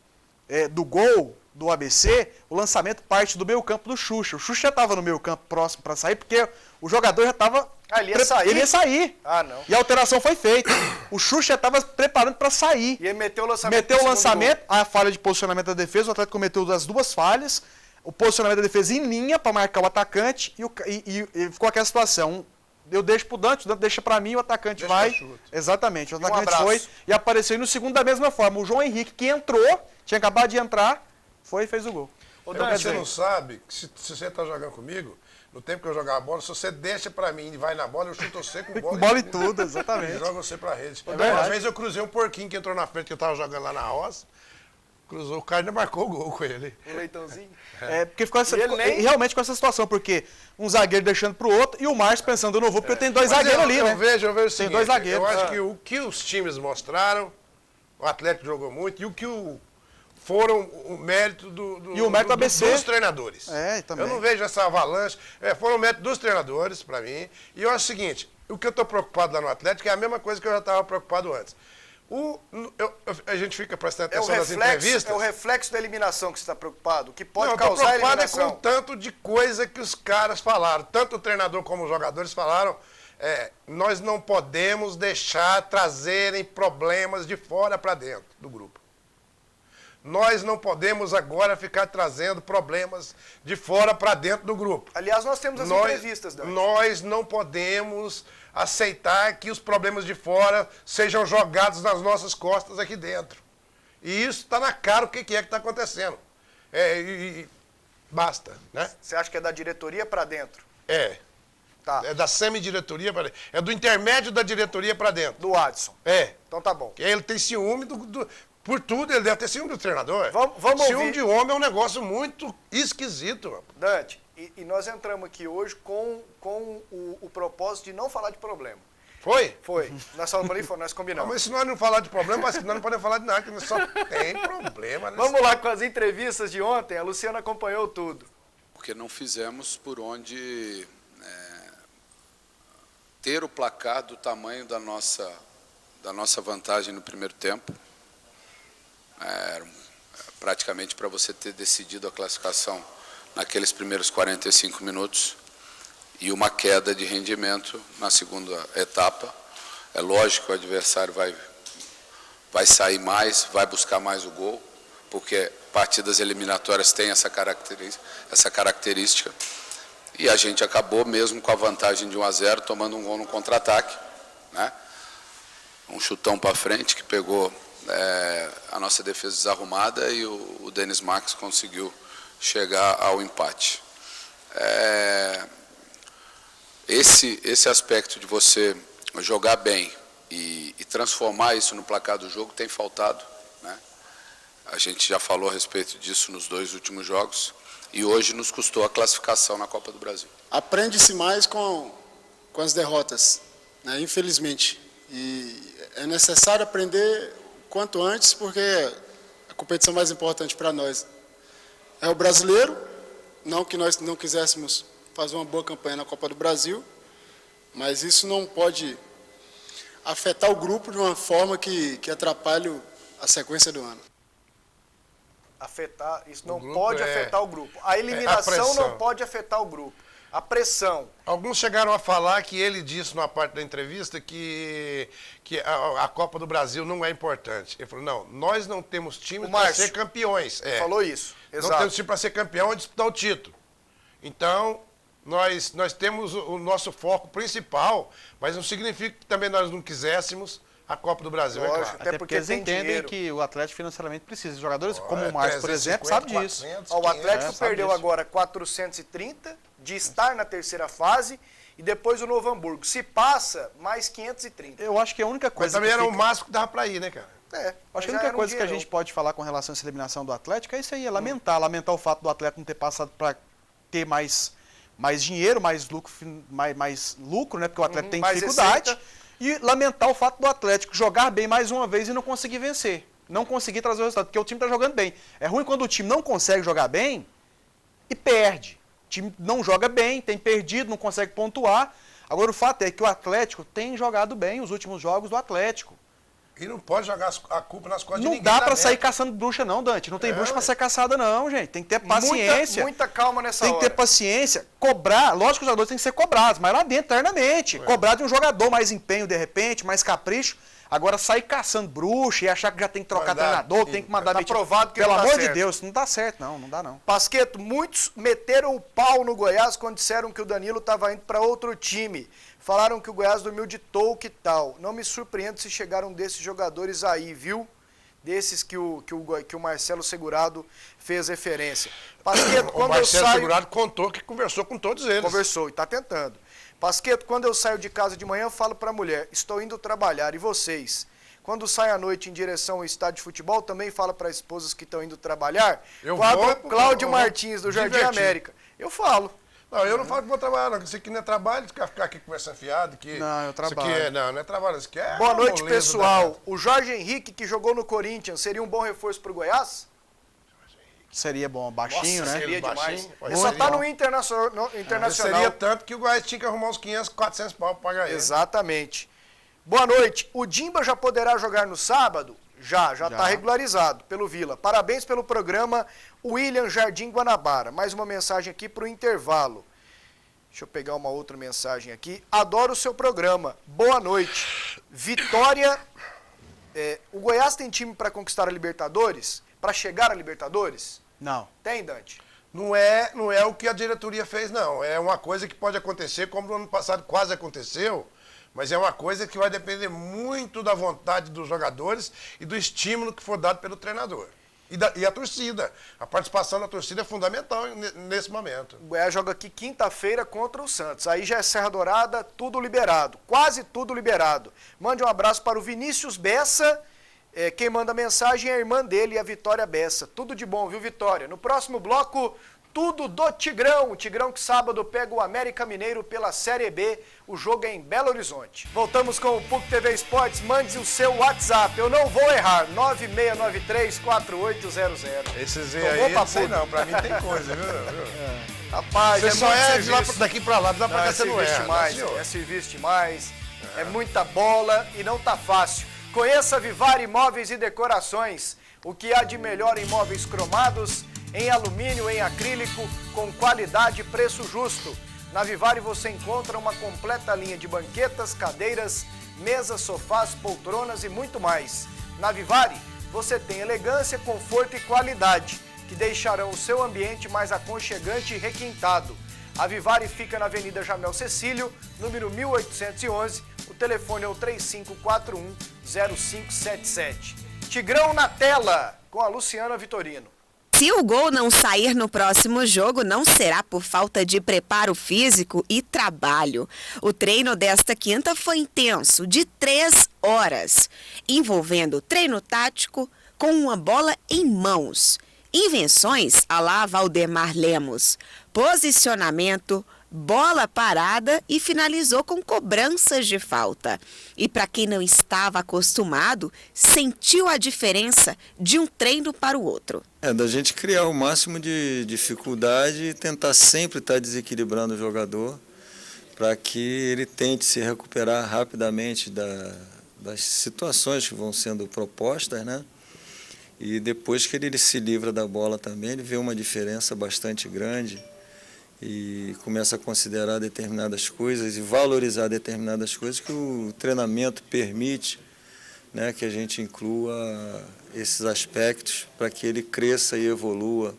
Speaker 3: do gol do ABC, o lançamento parte do meio campo do Xuxa. O Xuxa já estava no meio campo próximo para sair, porque o jogador já estava...
Speaker 1: ele ia sair?
Speaker 3: Ele ia sair.
Speaker 1: Ah, não.
Speaker 3: E a alteração foi feita. O Xuxa estava preparando para sair.
Speaker 1: E ele meteu o lançamento.
Speaker 3: Meteu o lançamento, a falha de posicionamento da defesa, o Atlético cometeu as 2 falhas, o posicionamento da defesa em linha para marcar o atacante e ficou aquela situação. Eu deixo pro Dante, o Dante deixa para mim, o atacante vai. Exatamente, o atacante foi e apareceu. E no segundo da mesma forma, o João Henrique, que entrou, tinha acabado de entrar, foi e fez o gol.
Speaker 2: Ô, Dante, você não sabe que se você está jogando comigo, no tempo que eu jogava bola, se você deixa pra mim e vai na bola, eu chuto você com bola.
Speaker 3: Bola e tudo, exatamente.
Speaker 2: E jogo você pra rede.
Speaker 3: Uma
Speaker 2: vez eu cruzei um porquinho que entrou na frente, que eu tava jogando lá na roça. Cruzou, o cara ainda marcou o gol com ele.
Speaker 1: Um leitãozinho?
Speaker 3: Porque ficou realmente com essa situação, porque um zagueiro deixando pro outro e o Márcio pensando, eu não vou porque eu tenho 2 zagueiros ali, né?
Speaker 2: Eu vejo o seguinte,
Speaker 3: tem 2 zagueiros.
Speaker 2: Eu acho que o que os times mostraram, o Atlético jogou muito, e o que foram o mérito dos treinadores.
Speaker 3: Também.
Speaker 2: Eu não vejo essa avalanche. Foram o mérito dos treinadores, para mim. E eu acho o seguinte, o que eu estou preocupado lá no Atlético é a mesma coisa que eu já estava preocupado antes. A gente fica prestando atenção nas entrevistas.
Speaker 1: É o reflexo da eliminação que você está preocupado, que pode
Speaker 2: não,
Speaker 1: causar a eliminação.
Speaker 2: Com o tanto de coisa que os caras falaram, tanto o treinador como os jogadores falaram, nós não podemos deixar trazerem problemas de fora para dentro do grupo. Nós não podemos agora ficar trazendo problemas de fora para dentro do grupo.
Speaker 1: Aliás, nós temos as entrevistas, Dante.
Speaker 2: Nós não podemos aceitar que os problemas de fora sejam jogados nas nossas costas aqui dentro. E isso está na cara o que é que está acontecendo. Basta, né?
Speaker 1: Você acha que é da diretoria para dentro?
Speaker 2: Tá. É da semi-diretoria para dentro. É do intermédio da diretoria para dentro.
Speaker 1: Do Adson. Então tá bom.
Speaker 2: Ele tem ciúme por tudo, ele deve ter ciúme do treinador.
Speaker 1: Vamos
Speaker 2: ciúme
Speaker 1: ouvir.
Speaker 2: de homem é um negócio muito esquisito.
Speaker 1: Dante, e nós entramos aqui hoje com o propósito de não falar de problema.
Speaker 2: Foi?
Speaker 1: Foi. Nós falamos ali, nós combinamos.
Speaker 2: Mas se nós não falar de problema, nós não podemos falar de nada, que só tem problema.
Speaker 1: Vamos lá com as entrevistas de ontem, a Luciana acompanhou tudo.
Speaker 7: Porque não fizemos por onde ter o placar do tamanho da nossa vantagem no primeiro tempo. praticamente para você ter decidido a classificação naqueles primeiros 45 minutos e uma queda de rendimento na segunda etapa. É lógico que o adversário vai sair mais, vai buscar mais o gol, porque partidas eliminatórias têm essa característica. E a gente acabou mesmo com a vantagem de 1-0, tomando um gol no contra-ataque, né? Um chutão para frente que pegou a nossa defesa desarrumada e o Denis Marques conseguiu chegar ao empate. Esse aspecto de você jogar bem e transformar isso no placar do jogo tem faltado, né? A gente já falou a respeito disso nos 2 últimos jogos e hoje nos custou a classificação na Copa do Brasil.
Speaker 8: Aprende-se mais com as derrotas, né? Infelizmente. E é necessário aprender quanto antes, porque a competição mais importante para nós é o brasileiro. Não que nós não quiséssemos fazer uma boa campanha na Copa do Brasil, mas isso não pode afetar o grupo de uma forma que atrapalhe a sequência do ano.
Speaker 1: Isso não pode afetar o grupo. A eliminação não pode afetar o grupo. A pressão.
Speaker 2: Alguns chegaram a falar que ele disse numa parte da entrevista que a Copa do Brasil não é importante. Ele falou, não, nós não temos time para ser campeões.
Speaker 1: Ele falou isso, exato.
Speaker 2: Não temos time para ser campeão e disputar o título. Então, nós temos o nosso foco principal, mas não significa que também nós não quiséssemos a Copa do Brasil,
Speaker 1: lógico,
Speaker 2: é claro.
Speaker 3: Até porque eles entendem que o Atlético financeiramente precisa. Os jogadores, como o Márcio, por exemplo, sabe disso.
Speaker 1: 400, o Atlético perdeu agora 430 de estar na terceira fase e depois o Novo Hamburgo. Se passa, mais 530.
Speaker 3: Eu acho que a única coisa...
Speaker 2: Mas também era o máximo que dava para ir, né, cara?
Speaker 3: Acho que a única coisa que a gente pode falar com relação a essa eliminação do Atlético é isso aí, é lamentar o fato do Atlético não ter passado para ter mais dinheiro, mais lucro, né? Porque o Atlético tem dificuldade. E lamentar o fato do Atlético jogar bem mais uma vez e não conseguir vencer. Não conseguir trazer o resultado, porque o time está jogando bem. É ruim quando o time não consegue jogar bem e perde. O time não joga bem, tem perdido, não consegue pontuar. Agora o fato é que o Atlético tem jogado bem os últimos jogos do Atlético.
Speaker 2: E não pode jogar a culpa nas costas de
Speaker 3: Não
Speaker 2: ninguém.
Speaker 3: dá para sair caçando bruxa não, Dante. Não tem bruxa para ser caçada não, gente. Tem que ter paciência.
Speaker 1: Muita calma nessa hora.
Speaker 3: Tem que ter paciência. Cobrar, lógico que os jogadores têm que ser cobrados, mas lá dentro, internamente. Cobrar de um jogador mais empenho, de repente, mais capricho. Agora sair caçando bruxa e achar que já tem que trocar treinador, tem que mandar...
Speaker 1: Tá provado que
Speaker 3: pelo
Speaker 1: não dá
Speaker 3: amor
Speaker 1: certo.
Speaker 3: de Deus, não dá certo não dá não.
Speaker 1: Pasqueto, muitos meteram o pau no Goiás quando disseram que o Danilo estava indo para outro time. Falaram que o Goiás dormiu de touca e tal. Não me surpreendo se chegaram desses jogadores aí, viu? Desses que o Marcelo Segurado fez referência. Pasqueto, quando
Speaker 2: o Marcelo
Speaker 1: eu saio...
Speaker 2: Segurado contou que conversou com todos eles.
Speaker 1: Conversou e está tentando. Pasqueto, quando eu saio de casa de manhã, eu falo para a mulher, estou indo trabalhar, e vocês? Quando sai à noite em direção ao estádio de futebol, também fala para as esposas que estão indo trabalhar? Cláudio Martins, do Jardim América. Eu falo.
Speaker 2: Não, eu não falo que vou trabalhar, não. Isso aqui não é trabalho, ficar aqui conversando fiado.
Speaker 3: Não, eu trabalho.
Speaker 2: Isso aqui não é trabalho. Isso aqui é
Speaker 1: boa noite, pessoal. O Jorge Henrique, que jogou no Corinthians, seria um bom reforço para o Goiás?
Speaker 3: Seria bom, baixinho,
Speaker 1: Nossa,
Speaker 3: né?
Speaker 1: Seria demais.
Speaker 2: Ele
Speaker 1: só está no Internacional.
Speaker 2: Seria tanto que o Goiás tinha que arrumar uns 500, 400 pau para pagar ele.
Speaker 1: Exatamente. Boa noite. O Dimba já poderá jogar no sábado? Já está regularizado pelo Vila. Parabéns pelo programa, William Jardim Guanabara. Mais uma mensagem aqui para o intervalo. Deixa eu pegar uma outra mensagem aqui. Adoro o seu programa. Boa noite. Vitória. O Goiás tem time para conquistar a Libertadores? Para chegar a Libertadores?
Speaker 3: Não.
Speaker 1: Tem, Dante?
Speaker 2: Não é o que a diretoria fez, não. É uma coisa que pode acontecer, como no ano passado quase aconteceu, mas é uma coisa que vai depender muito da vontade dos jogadores e do estímulo que for dado pelo treinador. E a torcida. A participação da torcida é fundamental nesse momento.
Speaker 1: O Goiás joga aqui quinta-feira contra o Santos. Aí já é Serra Dourada, tudo liberado. Quase tudo liberado. Mande um abraço para o Vinícius Bessa. Quem manda mensagem é a irmã dele, a Vitória Bessa. Tudo de bom, viu, Vitória? No próximo bloco, tudo do Tigrão. O Tigrão que sábado pega o América Mineiro pela Série B. O jogo é em Belo Horizonte. Voltamos com o PUC TV Esportes. Mande o seu WhatsApp. Eu não vou errar. 9693-4800.
Speaker 2: Esse Z aí, não sei não. Pra mim tem coisa, viu?
Speaker 1: Rapaz,
Speaker 2: você só daqui pra lá, dá pra cá você não erra.
Speaker 1: É serviço demais. É muita bola e não tá fácil. Conheça Vivar Imóveis e Decorações. O que há de melhor em móveis cromados, em alumínio, em acrílico, com qualidade e preço justo. Na Vivari você encontra uma completa linha de banquetas, cadeiras, mesas, sofás, poltronas e muito mais. Na Vivari você tem elegância, conforto e qualidade, que deixarão o seu ambiente mais aconchegante e requintado. A Vivari fica na Avenida Jamel Cecílio, número 1811, o telefone é o 3541-0577. Tigrão na tela, com a Luciana Vitorino.
Speaker 6: Se o gol não sair no próximo jogo, não será por falta de preparo físico e trabalho. O treino desta quinta foi intenso, de 3 horas, envolvendo treino tático com uma bola em mãos, invenções à la Valdemar Lemos, posicionamento, bola parada e finalizou com cobranças de falta. E para quem não estava acostumado, sentiu a diferença de um treino para o outro.
Speaker 9: É da gente criar o máximo de dificuldade e tentar sempre estar desequilibrando o jogador para que ele tente se recuperar rapidamente das situações que vão sendo propostas, né? E depois que ele se livra da bola também, ele vê uma diferença bastante grande e começa a considerar determinadas coisas e valorizar determinadas coisas que o treinamento permite, né, que a gente inclua esses aspectos para que ele cresça e evolua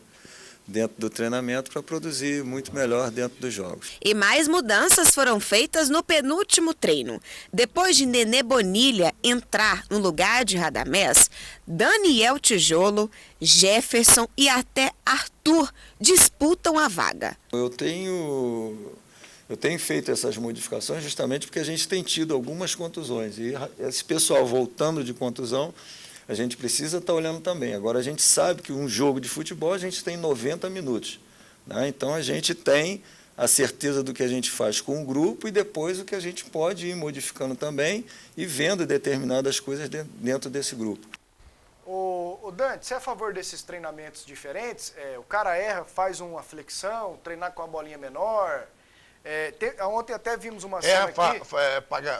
Speaker 9: dentro do treinamento para produzir muito melhor dentro dos jogos.
Speaker 6: E mais mudanças foram feitas no penúltimo treino. Depois de Nenê Bonilha entrar no lugar de Radamés, Daniel Tijolo, Jefferson e até Arthur disputam a vaga.
Speaker 9: Eu tenho feito essas modificações justamente porque a gente tem tido algumas contusões e esse pessoal voltando de contusão, a gente precisa estar olhando também. Agora, a gente sabe que um jogo de futebol a gente tem 90 minutos. Né? Então, a gente tem a certeza do que a gente faz com o grupo e depois o que a gente pode ir modificando também e vendo determinadas coisas dentro desse grupo.
Speaker 1: O Dante, você é a favor desses treinamentos diferentes? O cara erra, faz uma flexão, treinar com a bolinha menor. Ontem até vimos uma cena aqui.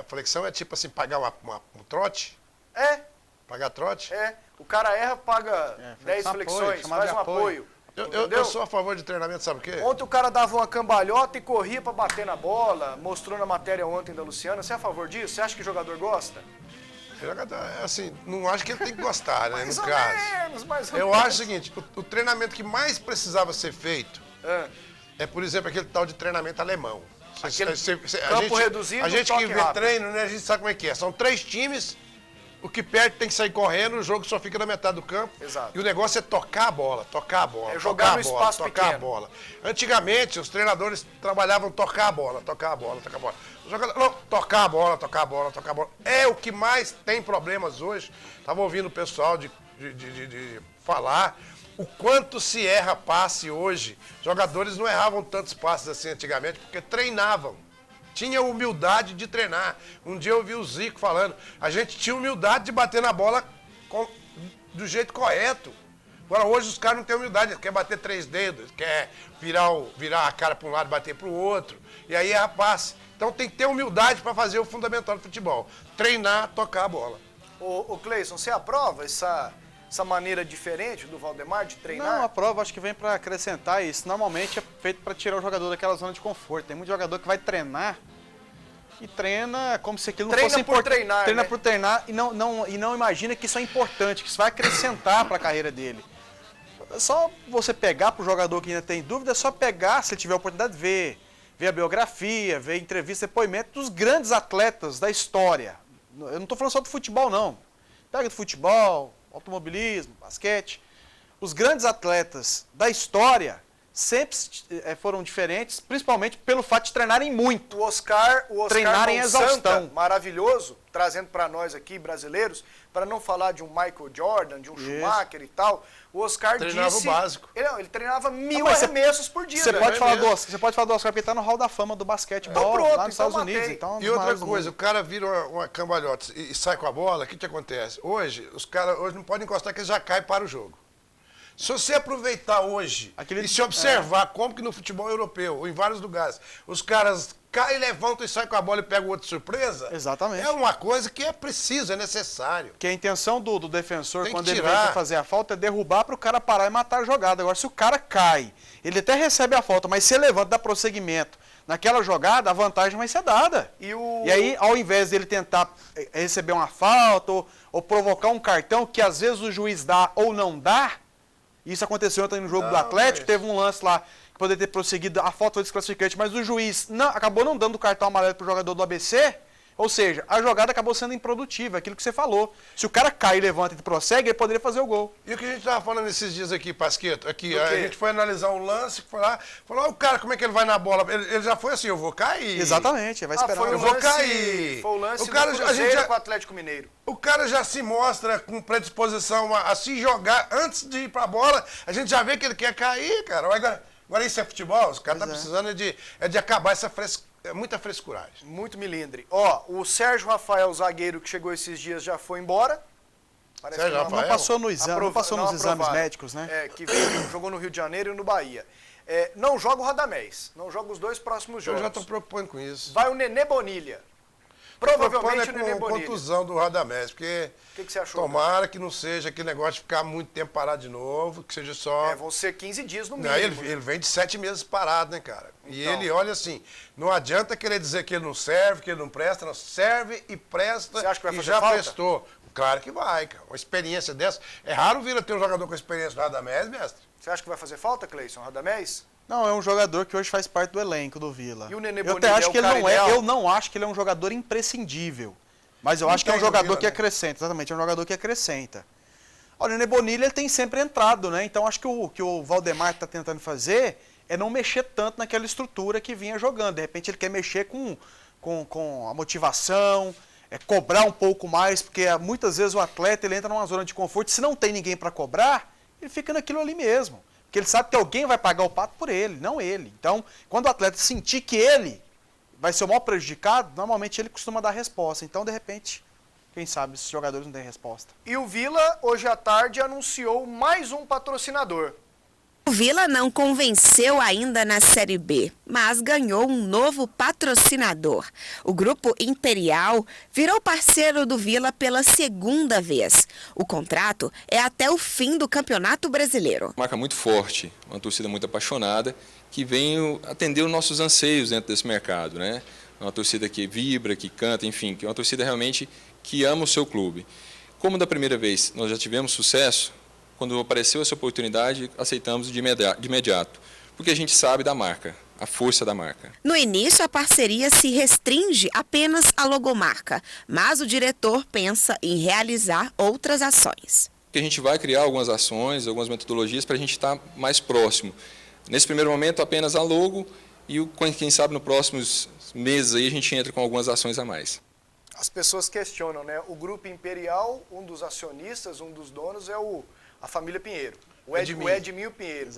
Speaker 2: Flexão é tipo assim, pagar um trote? Pagar trote?
Speaker 1: O cara erra, paga 10 flexões, faz um apoio.
Speaker 2: Eu sou a favor de treinamento, sabe o quê?
Speaker 1: Ontem o cara dava uma cambalhota e corria para bater na bola, mostrou na matéria ontem da Luciana. Você é a favor disso? Você acha que o jogador gosta?
Speaker 2: Assim, não acho que ele tem que gostar, né, no caso.
Speaker 1: Mais ou
Speaker 2: Eu
Speaker 1: menos.
Speaker 2: acho o seguinte, o treinamento que mais precisava ser feito é, por exemplo, aquele tal de treinamento alemão.
Speaker 1: Campo reduzido,
Speaker 2: a gente que vê
Speaker 1: rápido.
Speaker 2: treino, né, a gente sabe como é que é. São 3 times, o que perde tem que sair correndo, o jogo só fica na metade do campo.
Speaker 1: Exato.
Speaker 2: E o negócio é tocar a bola.
Speaker 1: É jogar no espaço
Speaker 2: tocar
Speaker 1: pequeno.
Speaker 2: a bola. Antigamente, os treinadores trabalhavam tocar a bola. Os jogadores, não, tocar a bola. É o que mais tem problemas hoje. Estava ouvindo o pessoal de falar o quanto se erra passe hoje. Jogadores não erravam tantos passes assim antigamente porque treinavam. Tinha humildade de treinar. Um dia eu vi o Zico falando, a gente tinha humildade de bater na bola do jeito correto. Agora hoje os caras não têm humildade, quer bater 3 dedos, quer virar a cara para um lado e bater para o outro. E aí erra passe. Então tem que ter humildade para fazer o fundamental do futebol. Treinar, tocar a bola.
Speaker 1: Ô Cleison, você aprova essa maneira diferente do Valdemar de treinar?
Speaker 3: Não, a prova acho que vem para acrescentar isso. Normalmente é feito para tirar o jogador daquela zona de conforto. Tem muito jogador que vai treinar e treina como se aquilo não fosse importante. Treina por treinar e não imagina que isso é importante, que isso vai acrescentar para a carreira dele. É só você pegar para o jogador que ainda tem dúvida, é só pegar, se ele tiver a oportunidade, ver a biografia, ver entrevista, depoimento dos grandes atletas da história. Eu não estou falando só do futebol, não. Pega do futebol, automobilismo, basquete. Os grandes atletas da história sempre foram diferentes, principalmente pelo fato de treinarem muito.
Speaker 1: O Oscar
Speaker 3: treinarem em exaustão.
Speaker 1: Maravilhoso, trazendo para nós aqui, brasileiros, para não falar de um Michael Jordan, de um Schumacher e tal, o Oscar
Speaker 2: treinava o básico.
Speaker 1: Ele treinava 1000 arremessos por dia.
Speaker 3: Você pode falar do Oscar porque ele está no hall da fama do basquetebol lá nos Estados Unidos. Então,
Speaker 2: e outra coisa, o cara vira uma cambalhota e sai com a bola, o que acontece? Hoje, os caras não podem encostar que ele já cai para o jogo. Se você aproveitar hoje e se observar como que no futebol europeu, ou em vários lugares, os caras cai, levanta e sai com a bola e pega o outro de surpresa.
Speaker 3: Exatamente.
Speaker 2: É uma coisa que é preciso, é necessário.
Speaker 3: Que a intenção do defensor,
Speaker 2: Tem que
Speaker 3: quando ele vem
Speaker 2: tirar.
Speaker 3: pra fazer a falta, é derrubar para o cara parar e matar a jogada. Agora, se o cara cai, ele até recebe a falta, mas se levanta, dá prosseguimento naquela jogada, a vantagem vai ser dada. E aí, ao invés dele tentar receber uma falta ou provocar um cartão, que às vezes o juiz dá ou não dá, isso aconteceu ontem no jogo do Atlético, teve um lance lá que poderia ter prosseguido, a falta foi desclassificante, mas o juiz acabou não dando o cartão amarelo pro jogador do ABC, ou seja, a jogada acabou sendo improdutiva, aquilo que você falou. Se o cara cai, levanta e prossegue, ele poderia fazer o gol.
Speaker 2: E o que a gente estava falando esses dias aqui, Pasqueto, aqui, a gente foi analisar um lance, foi lá, falou, o cara, como é que ele vai na bola? Ele já foi assim, eu vou cair.
Speaker 3: Exatamente, vai esperar.
Speaker 2: Eu vou cair.
Speaker 1: Foi o lance
Speaker 2: o cara,
Speaker 1: do Cruzeiro com o Atlético Mineiro.
Speaker 2: O cara já se mostra com predisposição a se jogar antes de ir pra bola, a gente já vê que ele quer cair, cara. Agora isso é futebol, os caras estão precisando de acabar essa muita frescuragem.
Speaker 1: Muito milindre. Ó, o Sérgio Rafael, zagueiro que chegou esses dias, já foi embora. Parece
Speaker 3: Sérgio Rafael? Não passou no exame, não passou nos exames médicos, né?
Speaker 1: Que jogou no Rio de Janeiro e no Bahia. Não joga o Radamés, não joga os 2 próximos jogos.
Speaker 2: Eu já estou preocupando com isso.
Speaker 1: Vai o Nenê Bonilha. Provavelmente o Nenê
Speaker 2: com
Speaker 1: Bonilha.
Speaker 2: contusão do Radamés, porque
Speaker 1: que você achou?
Speaker 2: Tomara que não seja aquele negócio de ficar muito tempo parado de novo, que seja só...
Speaker 1: Vão ser 15 dias no mínimo.
Speaker 2: Não, ele vem de 7 meses parado, né, cara? Então. E ele, olha assim, não adianta querer dizer que ele não serve, que ele não presta, não serve e presta.
Speaker 1: Você acha que vai
Speaker 2: e
Speaker 1: fazer
Speaker 2: já
Speaker 1: falta?
Speaker 2: prestou. Claro que vai, cara. Uma experiência dessa. É raro vir a ter um jogador com experiência do Radamés, mestre.
Speaker 1: Você acha que vai fazer falta, Cleison, Radamés?
Speaker 3: Não, é um jogador que hoje faz parte do elenco do Vila.
Speaker 1: E o Nenê
Speaker 3: eu
Speaker 1: Bonilha
Speaker 3: até acho que ele não
Speaker 1: ideal?
Speaker 3: eu não acho que ele é um jogador imprescindível. Mas eu acho que é um jogador que acrescenta, exatamente, é um jogador que acrescenta. O Nenê Bonilha, ele tem sempre entrado, né? Então acho que o que o Valdemar está tentando fazer é não mexer tanto naquela estrutura que vinha jogando. De repente ele quer mexer com a motivação, cobrar um pouco mais, porque muitas vezes o atleta ele entra numa zona de conforto, se não tem ninguém para cobrar, ele fica naquilo ali mesmo. Porque ele sabe que alguém vai pagar o pato por ele, não ele. Então, quando o atleta sentir que ele vai ser o maior prejudicado, normalmente ele costuma dar resposta. Então, de repente, quem sabe esses jogadores não têm resposta.
Speaker 1: E o Vila, hoje à tarde, anunciou mais um patrocinador.
Speaker 6: O Vila não convenceu ainda na Série B, mas ganhou um novo patrocinador. O Grupo Imperial virou parceiro do Vila pela segunda vez. O contrato é até o fim do Campeonato Brasileiro.
Speaker 10: Uma marca muito forte, uma torcida muito apaixonada, que vem atender os nossos anseios dentro desse mercado, né? Uma torcida que vibra, que canta, enfim, que é uma torcida realmente que ama o seu clube. Como da primeira vez nós já tivemos sucesso, quando apareceu essa oportunidade, aceitamos de imediato, porque a gente sabe da marca, a força da marca.
Speaker 6: No início, a parceria se restringe apenas à logomarca, mas o diretor pensa em realizar outras ações.
Speaker 10: A gente vai criar algumas ações, algumas metodologias para a gente estar mais próximo. Nesse primeiro momento, apenas a logo e quem sabe nos próximos meses aí a gente entra com algumas ações a mais.
Speaker 1: As pessoas questionam, né? O Grupo Imperial, um dos acionistas, um dos donos é a família Pinheiro, o Edminho Pinheiro.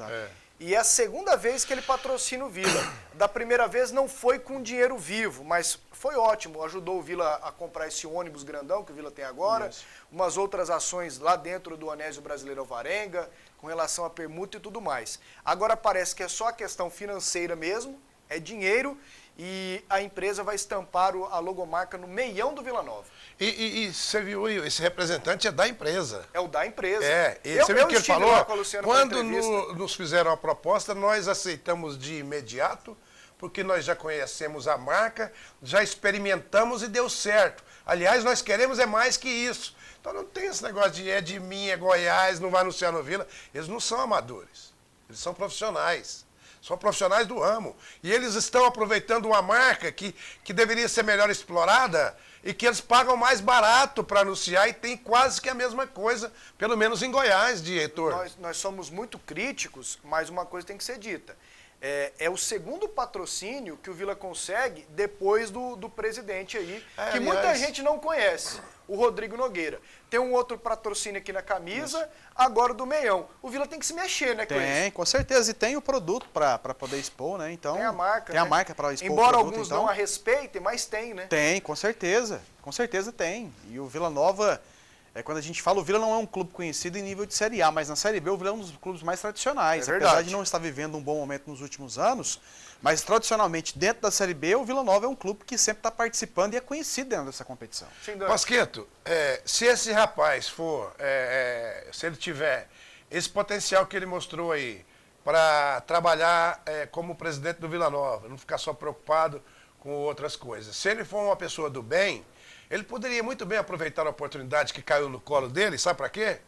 Speaker 1: E é a segunda vez que ele patrocina o Vila. Da primeira vez não foi com dinheiro vivo, mas foi ótimo, ajudou o Vila a comprar esse ônibus grandão que o Vila tem agora, umas outras ações lá dentro do Anésio Brasileiro Alvarenga, com relação à permuta e tudo mais. Agora parece que é só a questão financeira mesmo, é dinheiro, e a empresa vai estampar a logomarca no meião do Vila Nova.
Speaker 2: E você viu, esse representante é da empresa.
Speaker 1: É o da empresa.
Speaker 2: Você viu o que ele falou? Quando
Speaker 1: nos
Speaker 2: nos fizeram a proposta, nós aceitamos de imediato, porque nós já conhecemos a marca, já experimentamos e deu certo. Aliás, nós queremos mais que isso. Então não tem esse negócio de é de mim, é Goiás, não vai anunciar no Vila. Eles não são amadores, eles são profissionais. São profissionais do ramo. E eles estão aproveitando uma marca que deveria ser melhor explorada e que eles pagam mais barato para anunciar e tem quase que a mesma coisa, pelo menos em Goiás, diretor.
Speaker 1: Nós somos muito críticos, mas uma coisa tem que ser dita. É o segundo patrocínio que o Vila consegue depois do presidente aí, que muita gente não conhece, o Rodrigo Nogueira. Tem um outro patrocínio aqui na camisa, agora do meião. O Vila tem que se mexer, né, Cleiton?
Speaker 3: Tem, com certeza. E tem o produto para poder expor, né? Então,
Speaker 1: tem a marca.
Speaker 3: Tem a marca para expor.
Speaker 1: Embora
Speaker 3: o produto,
Speaker 1: alguns
Speaker 3: então,
Speaker 1: não a respeitem, mas tem, né?
Speaker 3: Tem, com certeza. Com certeza tem. E o Vila Nova Quando a gente fala, o Vila não é um clube conhecido em nível de Série A, mas na Série B o Vila é um dos clubes mais tradicionais.
Speaker 1: É verdade.
Speaker 3: Apesar de não estar vivendo um bom momento nos últimos anos, mas tradicionalmente dentro da Série B o Vila Nova é um clube que sempre está participando e é conhecido dentro dessa competição.
Speaker 2: Pasqueto, se esse rapaz se ele tiver esse potencial que ele mostrou aí para trabalhar como presidente do Vila Nova, não ficar só preocupado com outras coisas, se ele for uma pessoa do bem, ele poderia muito bem aproveitar a oportunidade que caiu no colo dele, sabe para quê?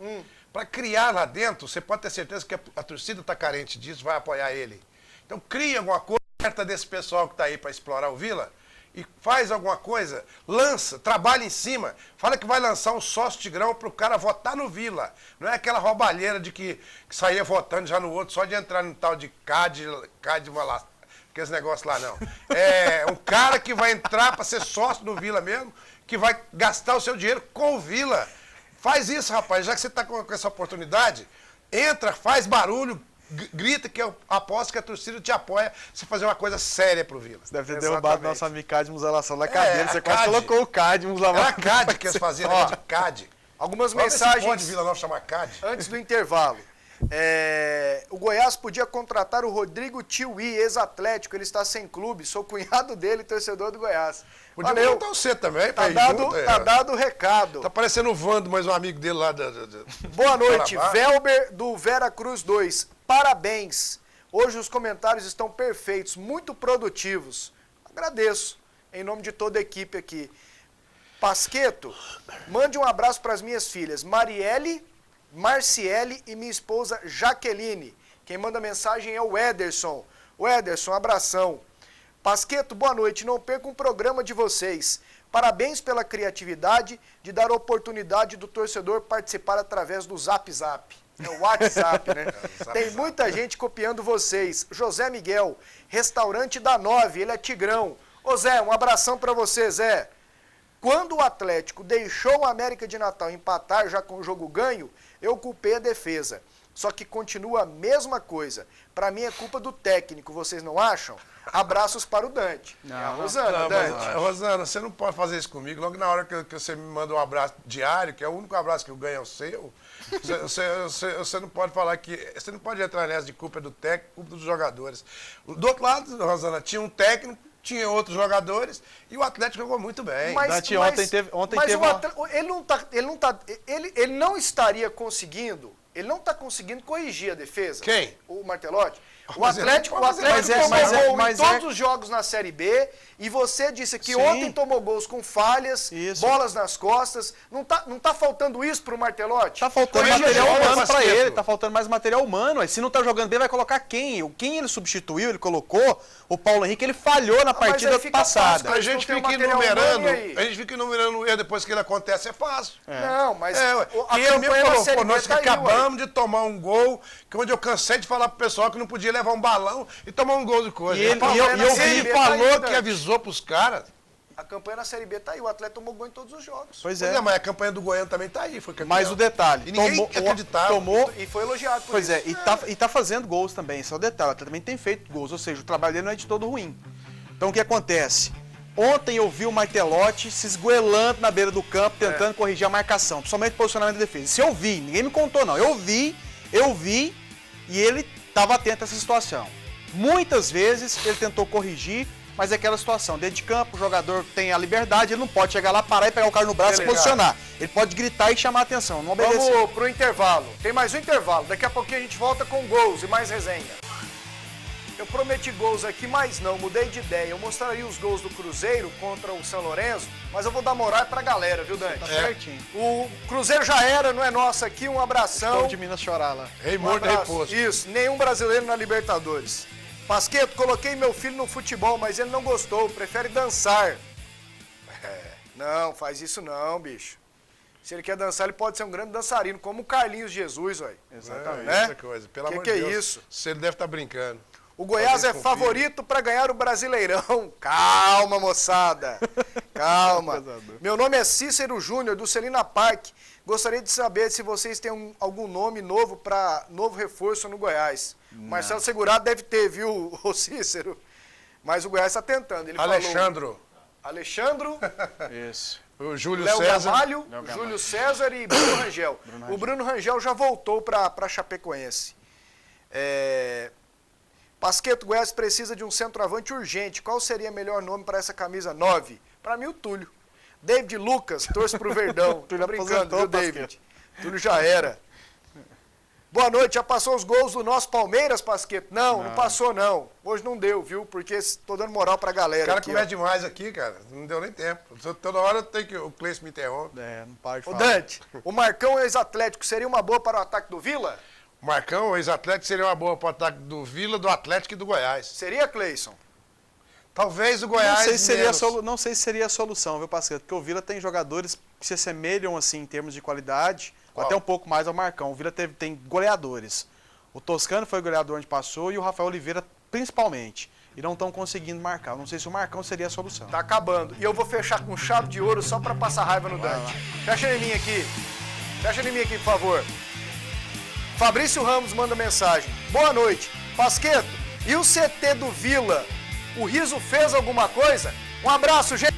Speaker 2: Para criar lá dentro, você pode ter certeza que a torcida está carente disso, vai apoiar ele. Então cria alguma coisa perto desse pessoal que está aí para explorar o Vila e faz alguma coisa, lança, trabalha em cima, fala que vai lançar um sócio Tigrão para o cara votar no Vila. Não é aquela roubalheira de que saía votando já no outro, só de entrar no tal de CAD aqueles negócios lá, não. É um cara que vai entrar para ser sócio do Vila mesmo, que vai gastar o seu dinheiro com o Vila. Faz isso, rapaz, já que você está com essa oportunidade, entra, faz barulho, grita, que eu aposto que a torcida te apoia se fazer uma coisa séria pro Vila.
Speaker 3: Você deve ter derrubado nosso amigo Cadmus lá na cadeira, você quase colocou o Cadmus lá.
Speaker 2: Era CAD que eles faziam, era de CAD.
Speaker 1: Algumas mensagens...
Speaker 2: Pode Vila Nova chamar CAD.
Speaker 1: Antes do intervalo. O Goiás podia contratar o Rodrigo Tiuí, ex-atlético, ele está sem clube, sou cunhado dele, torcedor do Goiás.
Speaker 2: Podia contratar você também,
Speaker 1: tá dado o recado.
Speaker 2: Tá parecendo o Vando, mais um amigo dele lá.
Speaker 1: Boa noite, Velber do Vera Cruz 2. Parabéns. Hoje os comentários estão perfeitos, muito produtivos. Agradeço, em nome de toda a equipe aqui. Pasqueto, mande um abraço para as minhas filhas, Marielle, Marciele e minha esposa Jaqueline. Quem manda mensagem é o Ederson. O Ederson, abração. Pasqueto, boa noite. Não perca um programa de vocês. Parabéns pela criatividade de dar oportunidade do torcedor participar através do Zap Zap. É o WhatsApp, né? Tem muita gente copiando vocês. José Miguel, restaurante da 9, ele é Tigrão. Ô Zé, um abração para você, Zé. Quando o Atlético deixou o América de Natal empatar já com o jogo ganho, eu culpei a defesa. Só que continua a mesma coisa. Para mim é culpa do técnico, vocês não acham? Abraços para o Dante.
Speaker 3: Não,
Speaker 1: a Rosana, Dante.
Speaker 2: Rosana, você não pode fazer isso comigo. Logo na hora que você me manda um abraço diário, que é o único abraço que eu ganho é o seu, você não pode falar que... Você não pode entrar nessa de culpa do técnico, culpa dos jogadores. Do outro lado, Rosana, tinha um técnico, tinha outros jogadores e o Atlético jogou muito bem.
Speaker 1: Ele não estaria conseguindo, ele não está conseguindo corrigir a defesa.
Speaker 2: Quem?
Speaker 1: O Martelotti. O Atlético tomou gol em todos os jogos na Série B e você disse que ontem tomou gols com falhas, bolas nas costas. Não tá faltando isso pro Martelotti?
Speaker 3: Tá faltando material humano pra ele, tá faltando mais material humano. Aí, se não tá jogando bem, vai colocar quem? Quem ele substituiu, ele colocou, o Paulo Henrique, ele falhou na partida passada.
Speaker 2: A gente fica enumerando o erro depois que ele acontece, é fácil.
Speaker 1: Não, mas
Speaker 2: a campanha na Série B nós acabamos de tomar um gol, que onde eu cansei de falar pro pessoal que não podia levar um balão e tomar um gol de coisa.
Speaker 3: E ele
Speaker 2: falou que avisou pros caras.
Speaker 1: A campanha na Série B tá aí, o Atlético tomou gol em todos os jogos.
Speaker 3: Pois é,
Speaker 2: mas a campanha do Goiano também tá aí, foi campeão.
Speaker 3: Mas o detalhe,
Speaker 2: e ninguém acreditava.
Speaker 1: E foi elogiado por
Speaker 3: pois
Speaker 1: isso.
Speaker 3: E tá fazendo gols também, esse é o detalhe, ele também tem feito gols, ou seja, o trabalho dele não é de todo ruim. Então o que acontece? Ontem eu vi o Martelotti se esgoelando na beira do campo, tentando corrigir a marcação, principalmente o posicionamento da defesa. Se eu vi, ninguém me contou não, eu vi, e ele estava atento a essa situação. Muitas vezes ele tentou corrigir, mas é aquela situação, dentro de campo, o jogador tem a liberdade, ele não pode chegar lá, parar e pegar o cara no braço e posicionar. Ele pode gritar e chamar a atenção, não obedecer.
Speaker 1: Vamos pro intervalo, tem mais um intervalo, daqui a pouquinho a gente volta com gols e mais resenha. Eu prometi gols aqui, mas não, mudei de ideia. Eu mostraria os gols do Cruzeiro contra o São Lourenço, mas eu vou dar moral pra galera, viu, Dante?
Speaker 3: Tá certinho.
Speaker 1: O Cruzeiro já era, não é nosso aqui, um abração.
Speaker 3: Estou de Minas chorar lá.
Speaker 2: Rei morto, rei posto.
Speaker 1: Isso, nenhum brasileiro na Libertadores. Pasqueto, coloquei meu filho no futebol, mas ele não gostou, prefere dançar. Não, faz isso não, bicho. Se ele quer dançar, ele pode ser um grande dançarino, como o Carlinhos Jesus, velho.
Speaker 2: Exatamente. Essa coisa. Pelo amor de Deus.
Speaker 1: Que é isso?
Speaker 2: Você deve estar brincando.
Speaker 1: O Goiás é favorito para ganhar o Brasileirão. Calma, moçada. Calma. Meu nome é Cícero Júnior, do Celina Park. Gostaria de saber se vocês têm algum nome novo para novo reforço no Goiás. Não. Marcelo Segurado deve ter, viu, o Cícero? Mas o Goiás está tentando. Ele
Speaker 2: Alexandro.
Speaker 1: Alexandro?
Speaker 3: Isso.
Speaker 2: O Júlio
Speaker 1: Léo
Speaker 2: César.
Speaker 1: Gamalho, Júlio César e Bruno Rangel. O Bruno Rangel já voltou para Chapecoense. Pasquetto, Goiás precisa de um centroavante urgente. Qual seria o melhor nome para essa camisa 9? Para mim, o Túlio. David Lucas, torce pro Verdão. Tô brincando, viu, David? Túlio já era. Boa noite, já passou os gols do nosso Palmeiras, Pasquetto? Não passou não. Hoje não deu, viu? Porque tô dando moral pra galera.
Speaker 2: O cara
Speaker 1: aqui,
Speaker 2: começa demais aqui, cara. Não deu nem tempo. Toda hora tem que o Cleiton me interrompe.
Speaker 3: Não para de
Speaker 1: Ô
Speaker 3: falar.
Speaker 1: Dante, o Marcão ex-Atlético seria uma boa para o ataque do Vila?
Speaker 2: O Marcão, o ex-Atlético, seria uma boa para o ataque do Vila, do Atlético e do Goiás.
Speaker 1: Seria, Cleison?
Speaker 2: Talvez o Goiás.
Speaker 3: Não sei se seria a solução, viu, Pasquetto? Porque o Vila tem jogadores que se assemelham, assim, em termos de qualidade, até um pouco mais ao Marcão. O Vila tem goleadores. O Toscano foi goleador onde passou e o Rafael Oliveira, principalmente. E não estão conseguindo marcar. Eu não sei se o Marcão seria a solução.
Speaker 1: Tá acabando. E eu vou fechar com chave de ouro só para passar raiva no Dante. Fecha em mim aqui. Fecha em mim aqui, por favor. Fabrício Ramos manda mensagem. Boa noite. Pasquetto, e o CT do Vila? O Riso fez alguma coisa? Um abraço, gente.